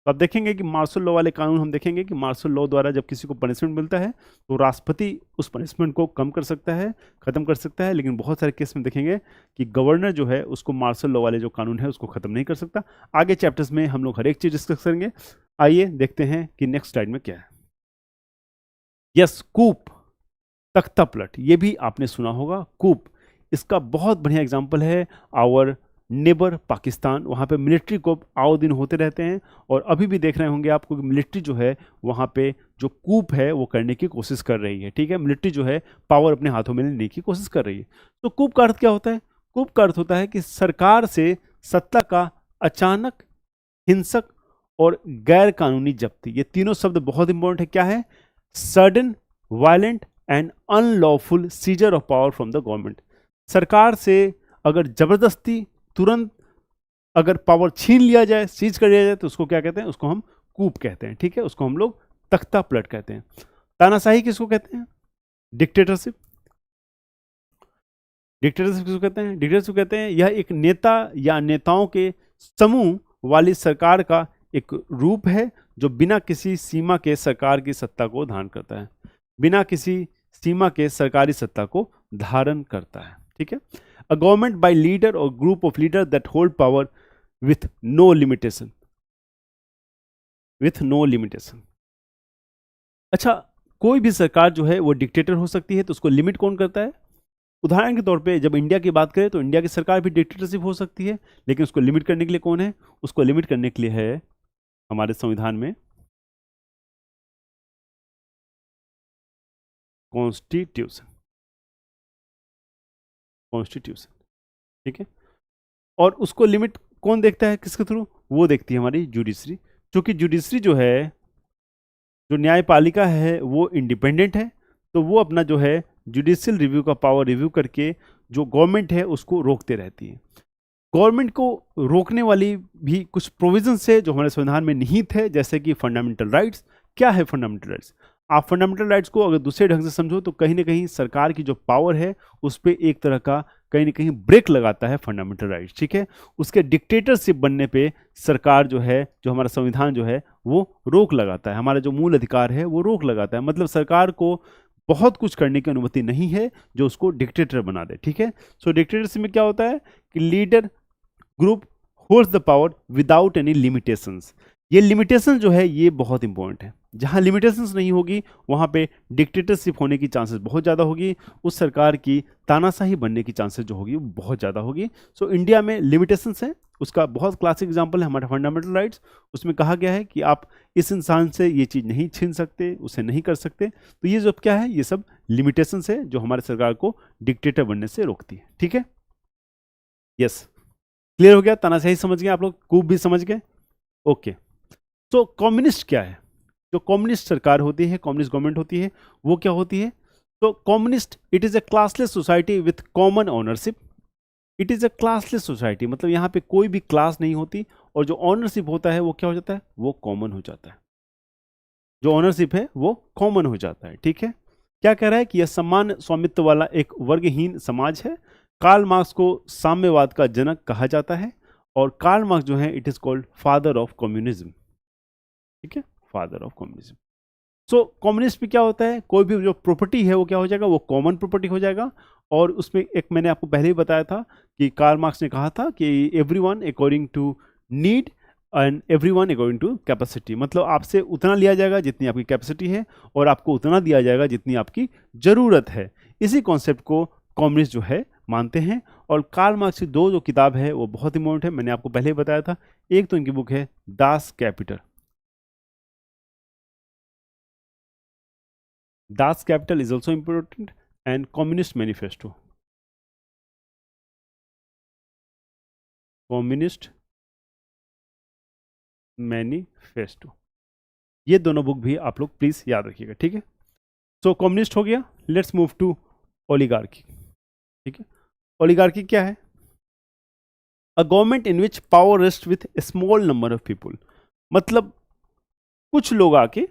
तो आप देखेंगे कि मार्शल लॉ वाले कानून, हम देखेंगे कि मार्शल लॉ द्वारा जब किसी को पनिशमेंट मिलता है तो राष्ट्रपति उस पनिशमेंट को कम कर सकता है, खत्म कर सकता है, लेकिन बहुत सारे केस में देखेंगे कि गवर्नर जो है उसको मार्शल लॉ वाले जो कानून है उसको खत्म नहीं कर सकता। आगे चैप्टर्स में हम लोग हर एक चीज डिस्कस करेंगे। आइए देखते हैं कि नेक्स्ट स्लाइड में क्या है। यस, कूप, तख्ता पलट, ये भी आपने सुना होगा। कूप, इसका बहुत बढ़िया एग्जाम्पल है आवर नेबर पाकिस्तान। वहाँ पे मिलिट्री को आओ दिन होते रहते हैं और अभी भी देख रहे होंगे आपको कि मिलिट्री जो है वहाँ पे जो कूप है वो करने की कोशिश कर रही है, ठीक है। मिलिट्री जो है पावर अपने हाथों में लेने की कोशिश कर रही है। तो कूप का अर्थ क्या होता है? कूप का अर्थ होता है कि सरकार से सत्ता का अचानक, हिंसक और गैर कानूनी जब्ती। ये तीनों शब्द बहुत इंपॉर्टेंट है। क्या है? Sudden, violent and unlawful scissor of power from the government. सरकार से अगर जबरदस्ती तुरंत अगर पावर छीन लिया जाए, सीज कर लिया जाए, तो उसको क्या कहते हैं? उसको हम कूप कहते हैं, ठीक है? उसको हम लोग तख्ता पलट कहते हैं। तानाशाही किसको कहते हैं? डिक्टेटरशिप। डिक्टेटरशिप किसको कहते हैं? डिक्टेटरशिप कहते हैं यह एक नेता या नेताओं के समूह वाली सरकार का एक रूप है जो बिना किसी सीमा के सरकार की सत्ता को धारण करता है, बिना किसी सीमा के सरकारी सत्ता को धारण करता है, ठीक है? अ गवर्नमेंट बाय लीडर और group of leader that hold power with no limitation, with no limitation. अच्छा, कोई भी सरकार जो है वो डिक्टेटर हो सकती है, तो उसको लिमिट कौन करता है? उदाहरण के तौर पे जब इंडिया की बात करें तो इंडिया की सरकार भी डिक्टेटरशिप हो सकती है, लेकिन उसको लिमिट करने के लिए कौन है? उसको लिमिट करने के लिए है हमारे संविधान में कॉन्स्टिट्यूशन, कॉन्स्टिट्यूशन, ठीक है? और उसको लिमिट कौन देखता है, किसके थ्रू? वो देखती है हमारी जुडिशरी। क्योंकि जुडिशरी जो है, जो न्यायपालिका है, वो इंडिपेंडेंट है, तो वो अपना जो है जुडिशियल रिव्यू का पावर रिव्यू करके जो गवर्नमेंट है उसको रोकते रहती है। गवर्नमेंट को रोकने वाली भी कुछ प्रोविजंस है जो हमारे संविधान में निहित है, जैसे कि फंडामेंटल राइट्स। क्या है फंडामेंटल राइट्स? आप फंडामेंटल राइट्स को अगर दूसरे ढंग से समझो तो कहीं ना कहीं सरकार की जो पावर है उस पर एक तरह का कहीं ना कहीं ब्रेक लगाता है फंडामेंटल राइट्स, ठीक है? उसके डिक्टेटरशिप बनने पे सरकार जो है, जो हमारा संविधान जो है, वो रोक लगाता है। हमारा जो मूल अधिकार है वो रोक लगाता है। मतलब सरकार को बहुत कुछ करने की अनुमति नहीं है जो उसको डिक्टेटर बना दे, ठीक है? सो डिक्टेटरशिप में क्या होता है कि leader group holds the power without any limitations. ये लिमिटेशन जो है ये बहुत इंपॉर्टेंट है। जहां लिमिटेशंस नहीं होगी वहां पे डिक्टेटरशिप होने की चांसेस बहुत ज़्यादा होगी, उस सरकार की तानाशाही बनने की चांसेस जो होगी वो बहुत ज़्यादा होगी। सो इंडिया में लिमिटेशंस है, उसका बहुत क्लासिक एग्जांपल है हमारा फंडामेंटल राइट्स। उसमें कहा गया है कि आप इस इंसान से ये चीज़ नहीं छीन सकते, उसे नहीं कर सकते। तो ये जो क्या है, ये सब लिमिटेशंस है जो हमारे सरकार को डिक्टेटर बनने से रोकती है, ठीक है? यस, क्लियर हो गया? तानाशाही समझ गए आप लोग, कूप भी समझ गए? ओके। तो कम्युनिस्ट क्या है? जो कम्युनिस्ट सरकार होती है, कम्युनिस्ट गवर्नमेंट होती है, वो क्या होती है? तो communist, it is a classless society with common ownership. It is a classless society, मतलब यहाँ पे कोई भी क्लास नहीं होती, और जो ओनरशिप होता है वो क्या हो जाता है? वो कॉमन हो जाता है। जो ओनरशिप है वो कॉमन हो जाता है, ठीक है? क्या कह रहा है कि यह समान स्वामित्व वाला एक वर्गहीन समाज है। कार्ल मार्क्स को साम्यवाद का जनक कहा जाता है, और कार्ल मार्क्स जो है it is called father of communism, ठीक है? Father of communism. So communist में क्या होता है? कोई भी जो प्रॉपर्टी है वो क्या हो जाएगा? वो कॉमन प्रॉपर्टी हो जाएगा। और उसमें एक मैंने आपको पहले ही बताया था कि कार्ल मार्क्स ने कहा था कि everyone according to need and everyone according to capacity. मतलब आपसे उतना लिया जाएगा जितनी आपकी कैपेसिटी है, और आपको उतना दिया जाएगा जितनी आपकी ज़रूरत है। इसी कॉन्सेप्ट को कम्युनिस्ट जो है मानते हैं। और कार्ल मार्क्स की दो जो किताब है वो बहुत इंपॉर्टेंट है, मैंने आपको पहले ही बताया था। एक तो इनकी बुक है Das Kapital, Das Kapital is also important, and communist manifesto, communist manifesto. ये दोनों बुक भी आप लोग प्लीज याद रखिएगा, ठीक है? सो कम्युनिस्ट हो गया, लेट्स मूव टू ओलिगार्की, ठीक है? ओलिगार्की क्या है? A government in which power rest with A small number of people. मतलब कुछ लोग आके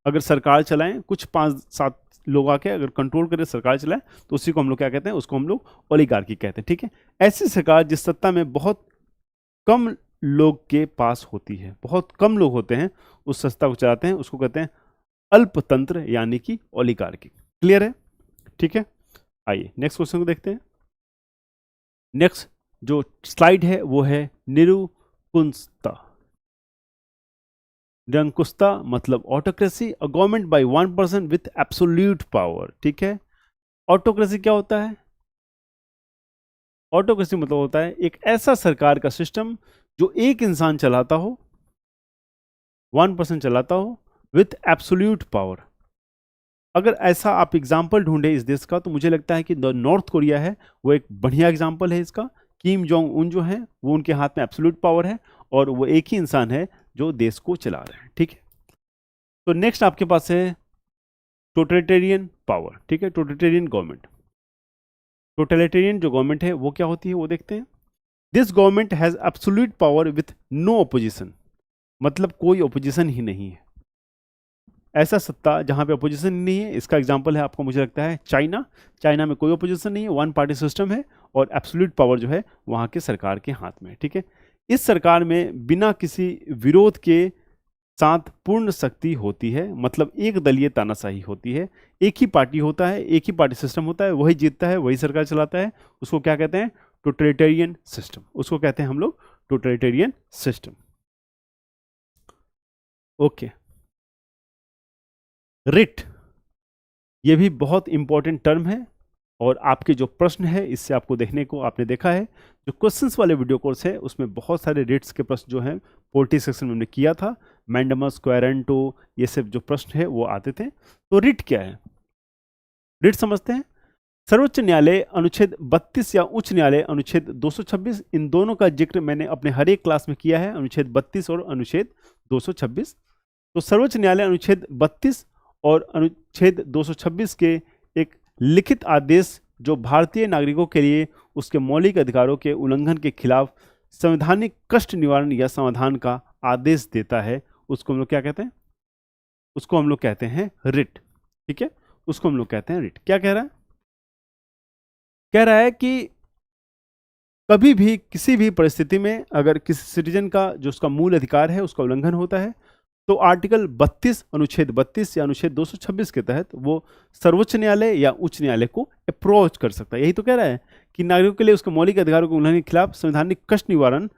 अगर सरकार चलाएं, कुछ 5-7 लोग आके अगर कंट्रोल करें, सरकार चलाएं, तो उसी को हम लोग क्या कहते हैं? उसको हम लोग ओलिगार्की कहते हैं, ठीक है? ऐसी सरकार जिस सत्ता में बहुत कम लोग के पास होती है, बहुत कम लोग होते हैं उस सत्ता को चलाते हैं, उसको कहते हैं अल्पतंत्र, यानी कि ओलिगार्की। क्लियर है? ठीक है, आइए नेक्स्ट क्वेश्चन को देखते हैं। नेक्स्ट जो स्लाइड है वो है निरंकुशता। निरंकुशता मतलब autocracy, a government by one person with absolute power, ठीक है? ऑटोक्रेसी क्या होता है? ऑटोक्रेसी मतलब होता है एक ऐसा सरकार का सिस्टम जो एक इंसान चलाता हो, वन पर्सन चलाता हो, विथ एब्सोल्यूट पावर। अगर ऐसा आप एग्जाम्पल ढूंढे इस देश का, तो मुझे लगता है कि नॉर्थ कोरिया है वो एक बढ़िया एग्जाम्पल है इसका। किम जोंग उन जो है वो, उनके हाथ में एब्सोल्यूट पावर है, और वो एक ही इंसान है जो देश को चला रहे हैं, ठीक है? तो नेक्स्ट आपके पास है टोटलिटेरियन पावर, ठीक है, टोटलिटेरियन गवर्नमेंट। टोटलिटेरियन जो गवर्नमेंट है वो क्या होती है वो देखते हैं। This government has absolute power with no opposition, मतलब कोई अपोजिशन ही नहीं है। ऐसा सत्ता जहां पे अपोजिशन नहीं है, इसका एग्जांपल है आपको मुझे लगता है चाइना। चाइना में कोई अपोजिशन नहीं है, वन पार्टी सिस्टम है और एब्सोल्यूट पावर जो है वहां के सरकार के हाथ में है, ठीक है। इस सरकार में बिना किसी विरोध के साथ पूर्ण शक्ति होती है, मतलब एक दलीय तानाशाही होती है, एक ही पार्टी होता है, एक ही पार्टी सिस्टम होता है, वही जीतता है, वही सरकार चलाता है। उसको क्या कहते हैं? Totalitarian system. उसको कहते हैं हम लोग टोटलिटेरियन सिस्टम। ओके, रिट, ये भी बहुत इंपॉर्टेंट टर्म है और आपके जो प्रश्न है इससे आपको देखने को आपने देखा है, जो क्वेश्चंस वाले वीडियो कोर्स है उसमें बहुत सारे रिट्स के प्रश्न जो हैं पॉलिटी सेक्शन में हमने किया था, मैंडमस, क्वेरेंटो, ये सब जो प्रश्न है वो आते थे। तो रिट क्या है? रिट समझते हैं। सर्वोच्च न्यायालय अनुच्छेद 32 या उच्च न्यायालय अनुच्छेद 226, इन दोनों का जिक्र मैंने अपने हर एक क्लास में किया है, अनुच्छेद 32 और अनुच्छेद 226। तो सर्वोच्च न्यायालय अनुच्छेद 32 और अनुच्छेद 226 के एक लिखित आदेश जो भारतीय नागरिकों के लिए उसके मौलिक अधिकारों के उल्लंघन के खिलाफ संवैधानिक कष्ट निवारण या समाधान का आदेश देता है, उसको हम लोग क्या कहते हैं? उसको हम लोग कहते हैं रिट, ठीक है, उसको हम लोग कहते हैं रिट। क्या कह रहा है? कह रहा है कि कभी भी किसी भी परिस्थिति में अगर किसी सिटीजन का जो उसका मूल अधिकार है उसका उल्लंघन होता है तो आर्टिकल 32, अनुच्छेद 32 या अनुच्छेद 226 के तहत वो सर्वोच्च न्यायालय या उच्च न्यायालय को अप्रोच कर सकता है। यही तो कह रहा है कि नागरिकों के लिए उसके मौलिक अधिकारों के उल्लंघन के खिलाफ संवैधानिक कष्ट निवारण,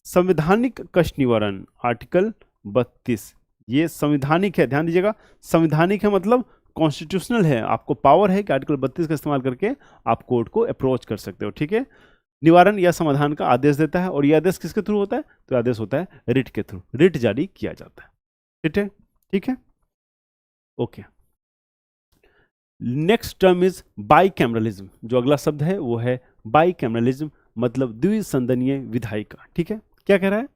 संवैधानिक कष्ट निवारण, आर्टिकल 32, ये संवैधानिक है, ध्यान दीजिएगा, संवैधानिक है मतलब कॉन्स्टिट्यूशनल है, आपको पावर है कि आर्टिकल 32 का इस्तेमाल करके आप कोर्ट को अप्रोच कर सकते हो, ठीक है। निवारण या समाधान का आदेश देता है और यह आदेश किसके थ्रू होता है? तो आदेश होता है रिट के थ्रू, रिट जारी किया जाता है, ठीक है, ठीक है, okay. Next term is bicameralism. जो अगला शब्द है वो है बाईकैमरलिज्म, मतलब द्विसदनीय विधायिका, ठीक है। क्या कह रहा है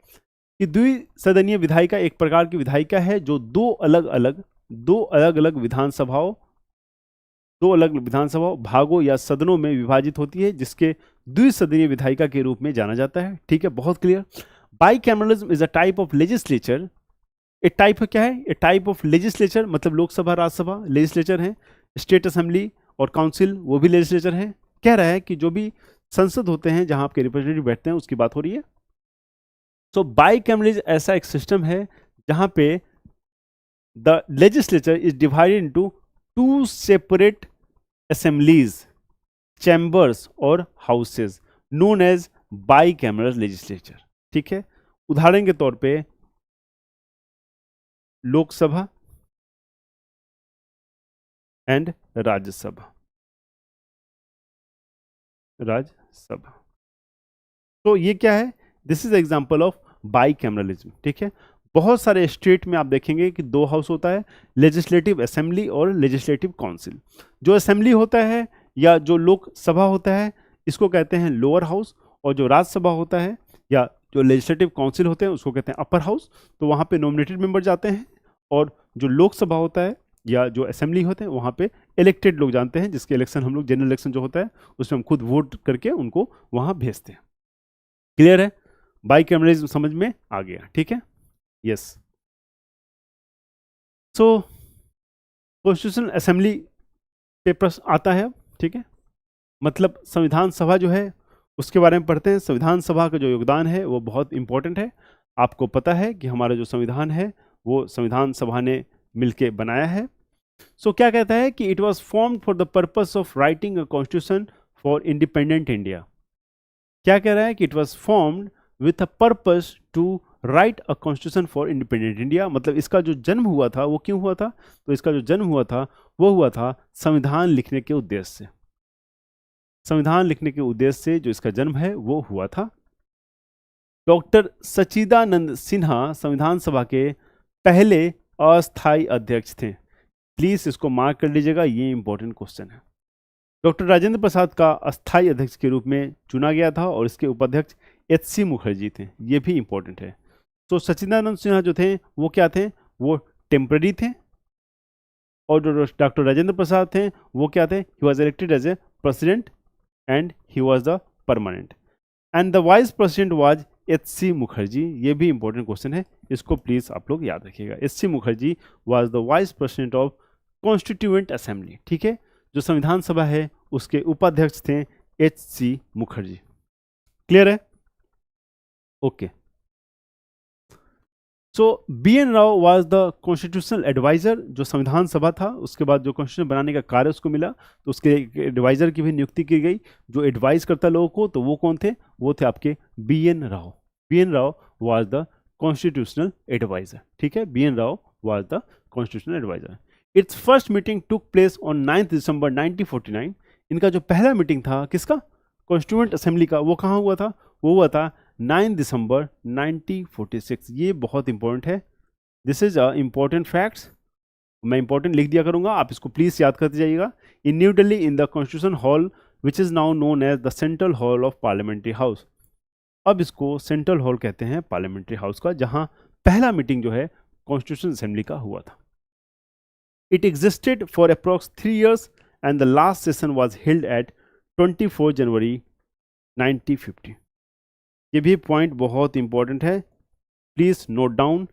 कि द्विसदनीय विधायिका एक प्रकार की विधायिका है जो दो अलग अलग विधानसभाओं भागों या सदनों में विभाजित होती है, जिसके द्विसदनीय विधायिका के रूप में जाना जाता है, ठीक है, बहुत clear. Bicameralism is a type of legislature. A type क्या है? ए टाइप ऑफ लेजिस्लेचर, मतलब लोकसभा, राज्यसभा लेजिस्लेचर है, स्टेट असेंबली और काउंसिल वो भी लेजिस्लेचर है। कह रहा है कि जो भी संसद होते हैं जहां आपके रिप्रेजेंटेटिव बैठते हैं उसकी बात हो रही है। सो बाईकैमरलिज्म ऐसा एक सिस्टम है जहां पे the legislature is divided into two separate assemblies, chambers और houses known as bicameral legislature, ठीक है। उदाहरण के तौर पे लोकसभा एंड राज्यसभा, तो ये क्या है? This is example of bicameralism, ठीक है। बहुत सारे स्टेट में आप देखेंगे कि दो हाउस होता है, लेजिस्लेटिव असेंबली और लेजिस्लेटिव काउंसिल। जो असेंबली होता है या जो लोकसभा होता है इसको कहते हैं लोअर हाउस, और जो राज्यसभा होता है या जो लेजिस्लेटिव काउंसिल होते हैं उसको कहते हैं अपर हाउस। तो वहाँ पे नॉमिनेटेड मेंबर जाते हैं, और जो लोकसभा होता है या जो असेंबली होते हैं वहाँ पे इलेक्टेड लोग जानते हैं, जिसके इलेक्शन हम लोग जनरल इलेक्शन जो होता है उसमें हम खुद वोट करके उनको वहाँ भेजते हैं। क्लियर है? बाईकैमरलिज्म समझ में आ गया, ठीक है, यस। सो कॉन्स्टिट्यूशनल असेंबली पे प्रश्न आता है, ठीक है, मतलब संविधान सभा जो है उसके बारे में पढ़ते हैं। संविधान सभा का जो योगदान है वो बहुत इंपॉर्टेंट है। आपको पता है कि हमारा जो संविधान है वो संविधान सभा ने मिलके बनाया है। सो क्या कहता है कि it was formed for the purpose of writing a constitution for independent India. क्या कह रहा है कि it was formed with a purpose to write a constitution for independent India, मतलब इसका जो जन्म हुआ था वो क्यों हुआ था? तो इसका जो जन्म हुआ था वो हुआ था संविधान लिखने के उद्देश्य से। संविधान लिखने के उद्देश्य से जो इसका जन्म है वो हुआ था। डॉक्टर सच्चिदानंद सिन्हा संविधान सभा के पहले अस्थायी अध्यक्ष थे। प्लीज इसको मार्क कर लीजिएगा, ये इंपॉर्टेंट क्वेश्चन है। डॉक्टर राजेंद्र प्रसाद का अस्थायी अध्यक्ष के रूप में चुना गया था और इसके उपाध्यक्ष एच.सी. मुखर्जी थे, ये भी इंपॉर्टेंट है। तो सच्चिदानंद सिन्हा जो थे वो क्या थे? वो टेम्पररी थे, और जो डॉक्टर राजेंद्र प्रसाद थे वो क्या थे, he was elected as a president and he was the permanent, and the vice president was H C. Mukherjee. ये भी इंपॉर्टेंट क्वेश्चन है, इसको प्लीज आप लोग याद रखिएगा। H C. Mukherjee was the vice president of constituent assembly, ठीक है, जो संविधान सभा है उसके उपाध्यक्ष थे एच.सी. मुखर्जी। क्लियर है? Okay. So B N. Rao was the constitutional adviser, जो संविधान सभा था उसके बाद जो कॉन्स्टिट्यूशन बनाने का कार्य उसको मिला तो उसके एडवाइजर की भी नियुक्ति की गई, जो एडवाइज करता लोगों को, तो वो कौन थे, वो थे आपके B N. Rao. B N. Rao was the constitutional adviser, ठीक है, B N. Rao was the constitutional adviser. Its first meeting took place on 9 December 1949। इनका जो पहला मीटिंग था किसका, कॉन्स्टिट्यूएंट असेंबली का, वो कहाँ हुआ था, वो हुआ था 9 दिसंबर 1946। ये बहुत इंपॉर्टेंट है, this is a important facts, मैं इंपॉर्टेंट लिख दिया करूंगा, आप इसको प्लीज याद करते जाइएगा। In New Delhi in the constitution hall which is now known as the central hall of parliamentary house. अब इसको सेंट्रल हॉल कहते हैं पार्लियामेंट्री हाउस का, जहां पहला मीटिंग जो है कॉन्स्टिट्यूशन असेंबली का हुआ था। It existed for approx 3 years and the last session was held at 24 January 1950। ये भी पॉइंट बहुत इंपॉर्टेंट है, प्लीज नोट डाउन।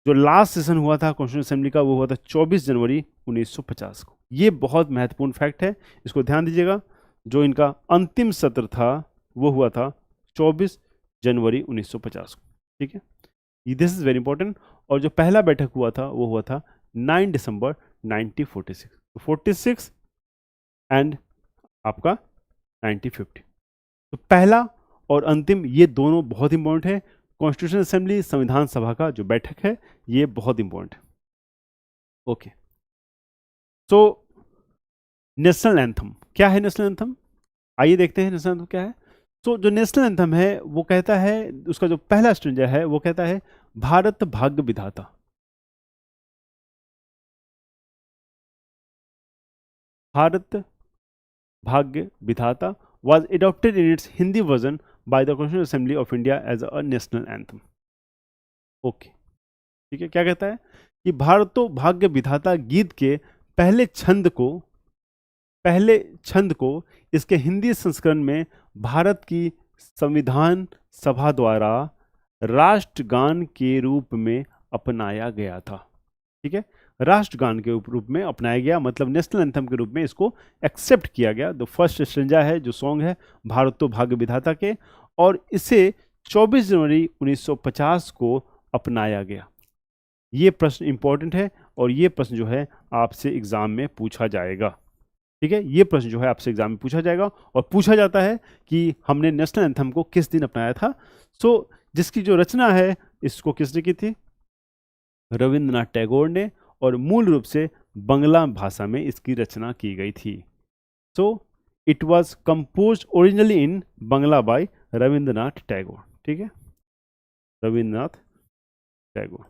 जो लास्ट सेशन हुआ था कॉन्स्टिट्यूशन असेंबली का वो हुआ था 24 जनवरी 1950 को। ये बहुत महत्वपूर्ण फैक्ट है, इसको ध्यान दीजिएगा। जो इनका अंतिम सत्र था वो हुआ था 24 जनवरी 1950 को, ठीक है, दिस इज वेरी इंपॉर्टेंट। और जो पहला बैठक हुआ था वो हुआ था 9 दिसंबर 1946, 46 एंड आपका 1950। तो पहला और अंतिम ये दोनों बहुत इंपॉर्टेंट है। कॉन्स्टिट्यूशन असेंबली संविधान सभा का जो बैठक है ये बहुत इंपॉर्टेंट है। ओके, सो नेशनल एंथम क्या है, नेशनल एंथम आइए देखते हैं नेशनल एंथम क्या है। सो जो नेशनल एंथम है वो कहता है, उसका जो पहला स्ट्रेंजर है वो कहता है भारत भाग्य विधाता। भारत भाग्य विधाता was adopted in its Hindi version by the Constitutional Assembly of India as a national anthem. Okay, ठीक है, क्या कहता है कि भारतो भाग्य विधाता गीत के पहले छंद को इसके हिंदी संस्करण में भारत की संविधान सभा द्वारा राष्ट्रगान के रूप में अपनाया गया था, ठीक है, राष्ट्रगान के रूप में अपनाया गया, मतलब नेशनल एंथम के रूप में इसको एक्सेप्ट किया गया। द फर्स्ट स्ट्रेंजा है जो सॉन्ग है भारतो भाग्य विधाता के, और इसे 24 जनवरी 1950 को अपनाया गया। ये प्रश्न इंपॉर्टेंट है और ये प्रश्न जो है आपसे एग्जाम में पूछा जाएगा, ठीक है, ये प्रश्न जो है आपसे एग्जाम में पूछा जाएगा और पूछा जाता है कि हमने नेशनल एंथम को किस दिन अपनाया था। सो जिसकी जो रचना है इसको किसने की थी, रविंद्रनाथ टैगोर ने, और मूल रूप से बंगला भाषा में इसकी रचना की गई थी। So it was compose originally in Bangla by Rabindranath Tagore, ठीक है, रविंद्रनाथ टैगोर।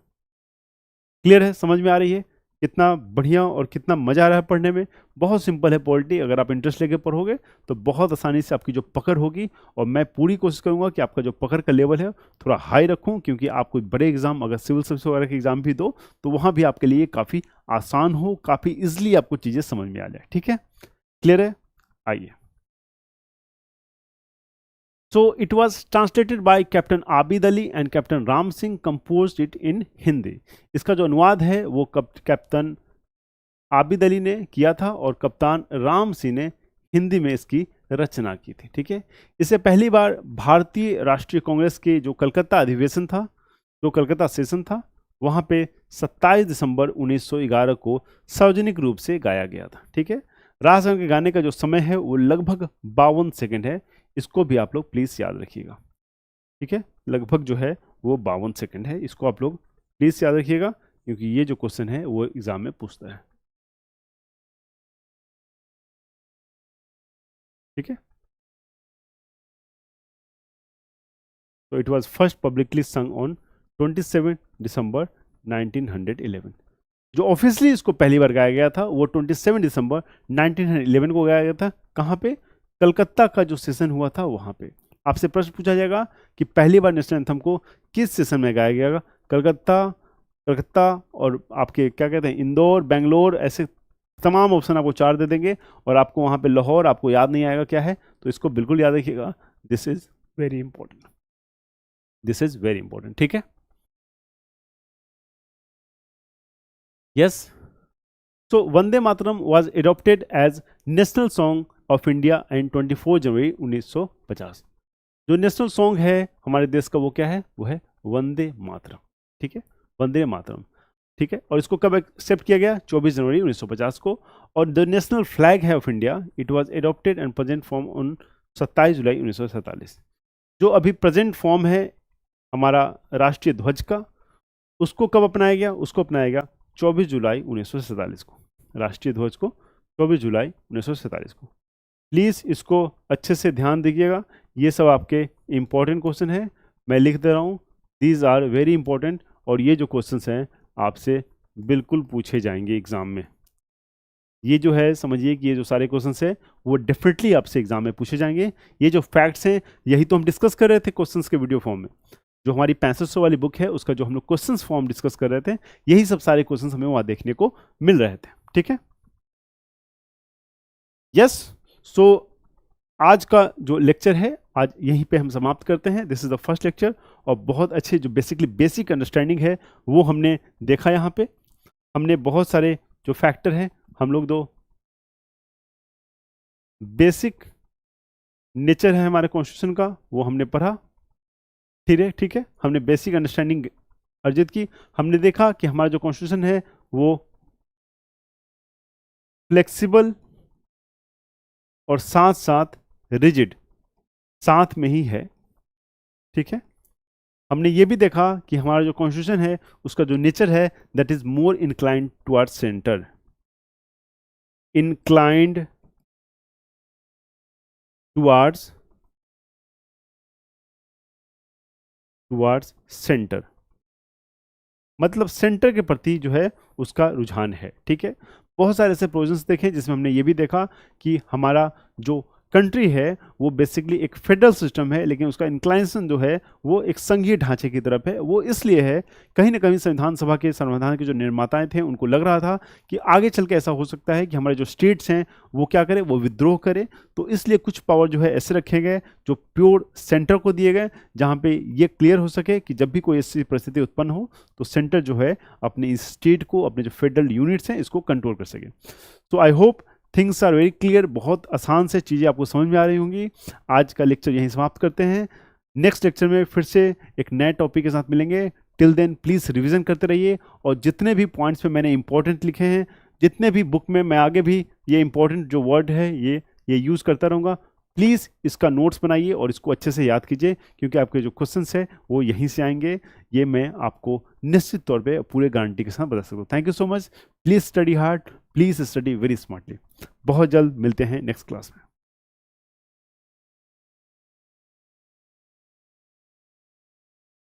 क्लियर है, समझ में आ रही है कितना बढ़िया और कितना मजा आ रहा है पढ़ने में। बहुत सिंपल है पॉलिटी, अगर आप इंटरेस्ट लेके पढ़ोगे तो बहुत आसानी से आपकी जो पकड़ होगी, और मैं पूरी कोशिश करूंगा कि आपका जो पकड़ का लेवल है थोड़ा हाई रखूं, क्योंकि आप कोई बड़े एग्जाम अगर सिविल सर्विस वगैरह के एग्जाम भी दो तो वहां भी आपके लिए काफ़ी आसान हो, काफ़ी इजिली आपको चीज़ें समझ में आ जाए, ठीक है, क्लियर है। आइए, So it was translated by Captain Abid Ali and Captain Ram Singh composed it in Hindi. इसका जो अनुवाद है वो कैप्टन आबिद अली ने किया था और कप्तान राम सिंह ने हिंदी में इसकी रचना की थी, ठीक है। इसे पहली बार भारतीय राष्ट्रीय कांग्रेस के जो कलकत्ता अधिवेशन था, जो कलकत्ता सेशन था, वहाँ पे 27 दिसंबर 1911 को सार्वजनिक रूप से गाया गया था, ठीक है। राष्ट्रगान के गाने का जो समय है वो लगभग 52 सेकेंड है, इसको भी आप लोग प्लीज़ याद रखिएगा, ठीक है, लगभग जो है वो 52 सेकेंड है, इसको आप लोग प्लीज़ याद रखिएगा क्योंकि ये जो क्वेश्चन है वो एग्जाम में पूछता है, ठीक है। तो इट वाज फर्स्ट पब्लिकली संग ऑन 27 दिसंबर 1911। जो ऑफिशियली इसको पहली बार गाया गया था वो 27 दिसंबर 1911 को गाया गया था। कहाँ पे? कलकत्ता का जो सेशन हुआ था वहाँ पे। आपसे प्रश्न पूछा जाएगा कि पहली बार नेशनल एंथम को किस सेशन में गाया गया? कलकत्ता कलकत्ता और आपके क्या कहते हैं इंदौर, बेंगलोर, ऐसे तमाम ऑप्शन आपको 4 दे देंगे और आपको वहाँ पे लाहौर आपको याद नहीं आएगा क्या है, तो इसको बिल्कुल याद रखिएगा। This is very important, this is very important, ठीक है। Yes, so Vande Mataram was adopted as national song of India and 24 January 1950। जो नेशनल सॉन्ग है हमारे देश का वो क्या है, वो है वंदे मातरम, ठीक है, वंदे मातरम, ठीक है। और इसको कब एक्सेप्ट किया गया, 24 जनवरी 1950 को। और द नेशनल फ्लैग है of India, it was adopted and present form on 27 जुलाई 1947। जो अभी प्रेजेंट फॉर्म है हमारा राष्ट्रीय ध्वज का, उसको कब अपनाया गया, उसको अपनाया गया 24 जुलाई 1947 को, राष्ट्रीय ध्वज को 24 जुलाई 1947 को। प्लीज़ इसको अच्छे से ध्यान दीजिएगा, ये सब आपके इंपॉर्टेंट क्वेश्चन हैं, मैं लिख दे रहा हूँ, दीज आर वेरी इंपॉर्टेंट। और ये जो क्वेश्चंस हैं आपसे बिल्कुल पूछे जाएंगे एग्ज़ाम में। ये जो है समझिए कि ये जो सारे क्वेश्चंस हैं वो डेफिनेटली आपसे एग्जाम में पूछे जाएंगे। ये जो फैक्ट्स हैं यही तो हम डिस्कस कर रहे थे क्वेश्चंस के वीडियो फॉर्म में। जो हमारी 6500 वाली बुक है उसका जो हम लोग क्वेश्चंस फॉर्म डिस्कस कर रहे थे, यही सब सारे क्वेश्चंस हमें वहाँ देखने को मिल रहे थे, ठीक है। यस, सो आज का जो लेक्चर है आज यहीं पे हम समाप्त करते हैं। This is the first lecture और बहुत अच्छे जो बेसिकली बेसिक अंडरस्टैंडिंग है वो हमने देखा। यहाँ पे हमने बहुत सारे जो फैक्टर हैं, हम लोग दो बेसिक नेचर है हमारे कॉन्स्टिट्यूशन का वो हमने पढ़ा, ठीक है। हमने बेसिक अंडरस्टैंडिंग अर्जित की। हमने देखा कि हमारा जो कॉन्स्टिट्यूशन है वो फ्लेक्सिबल और साथ साथ रिजिड साथ में ही है, ठीक है। हमने ये भी देखा कि हमारा जो कॉन्स्टिट्यूशन है उसका जो नेचर है that is more inclined towards centre, inclined towards centre, मतलब सेंटर के प्रति जो है उसका रुझान है, ठीक है। बहुत सारे ऐसे प्रोविजंस देखे जिसमें हमने ये भी देखा कि हमारा जो कंट्री है वो बेसिकली एक फेडरल सिस्टम है, लेकिन उसका इंक्लाइनेशन जो है वो एक संघीय ढांचे की तरफ है। वो इसलिए है कहीं ना कहीं संविधान के जो निर्माताएं थे उनको लग रहा था कि आगे चल के ऐसा हो सकता है कि हमारे जो स्टेट्स हैं वो क्या करें, वो विद्रोह करें। तो इसलिए कुछ पावर जो है ऐसे रखे गए जो प्योर सेंटर को दिए गए, जहाँ पे ये क्लियर हो सके कि जब भी कोई ऐसी परिस्थिति उत्पन्न हो तो सेंटर जो है अपने इस स्टेट को, अपने जो फेडरल यूनिट्स हैं इसको कंट्रोल कर सके। तो I hope things are very clear, बहुत आसान से चीज़ें आपको समझ में आ रही होंगी। आज का लेक्चर यहीं समाप्त करते हैं। नेक्स्ट लेक्चर में फिर से एक नए टॉपिक के साथ मिलेंगे। टिल देन प्लीज़ रिवीजन करते रहिए और जितने भी पॉइंट्स पे मैंने इंपॉर्टेंट लिखे हैं, जितने भी बुक में मैं आगे भी ये इंपॉर्टेंट जो वर्ड है ये यूज़ करता रहूँगा। प्लीज़ इसका नोट्स बनाइए और इसको अच्छे से याद कीजिए, क्योंकि आपके जो क्वेश्चंस हैं वो यहीं से आएंगे। ये मैं आपको निश्चित तौर पे पूरे गारंटी के साथ बता सकता हूँ। Thank you so much. Please study hard, please study very smartly. बहुत जल्द मिलते हैं नेक्स्ट क्लास में।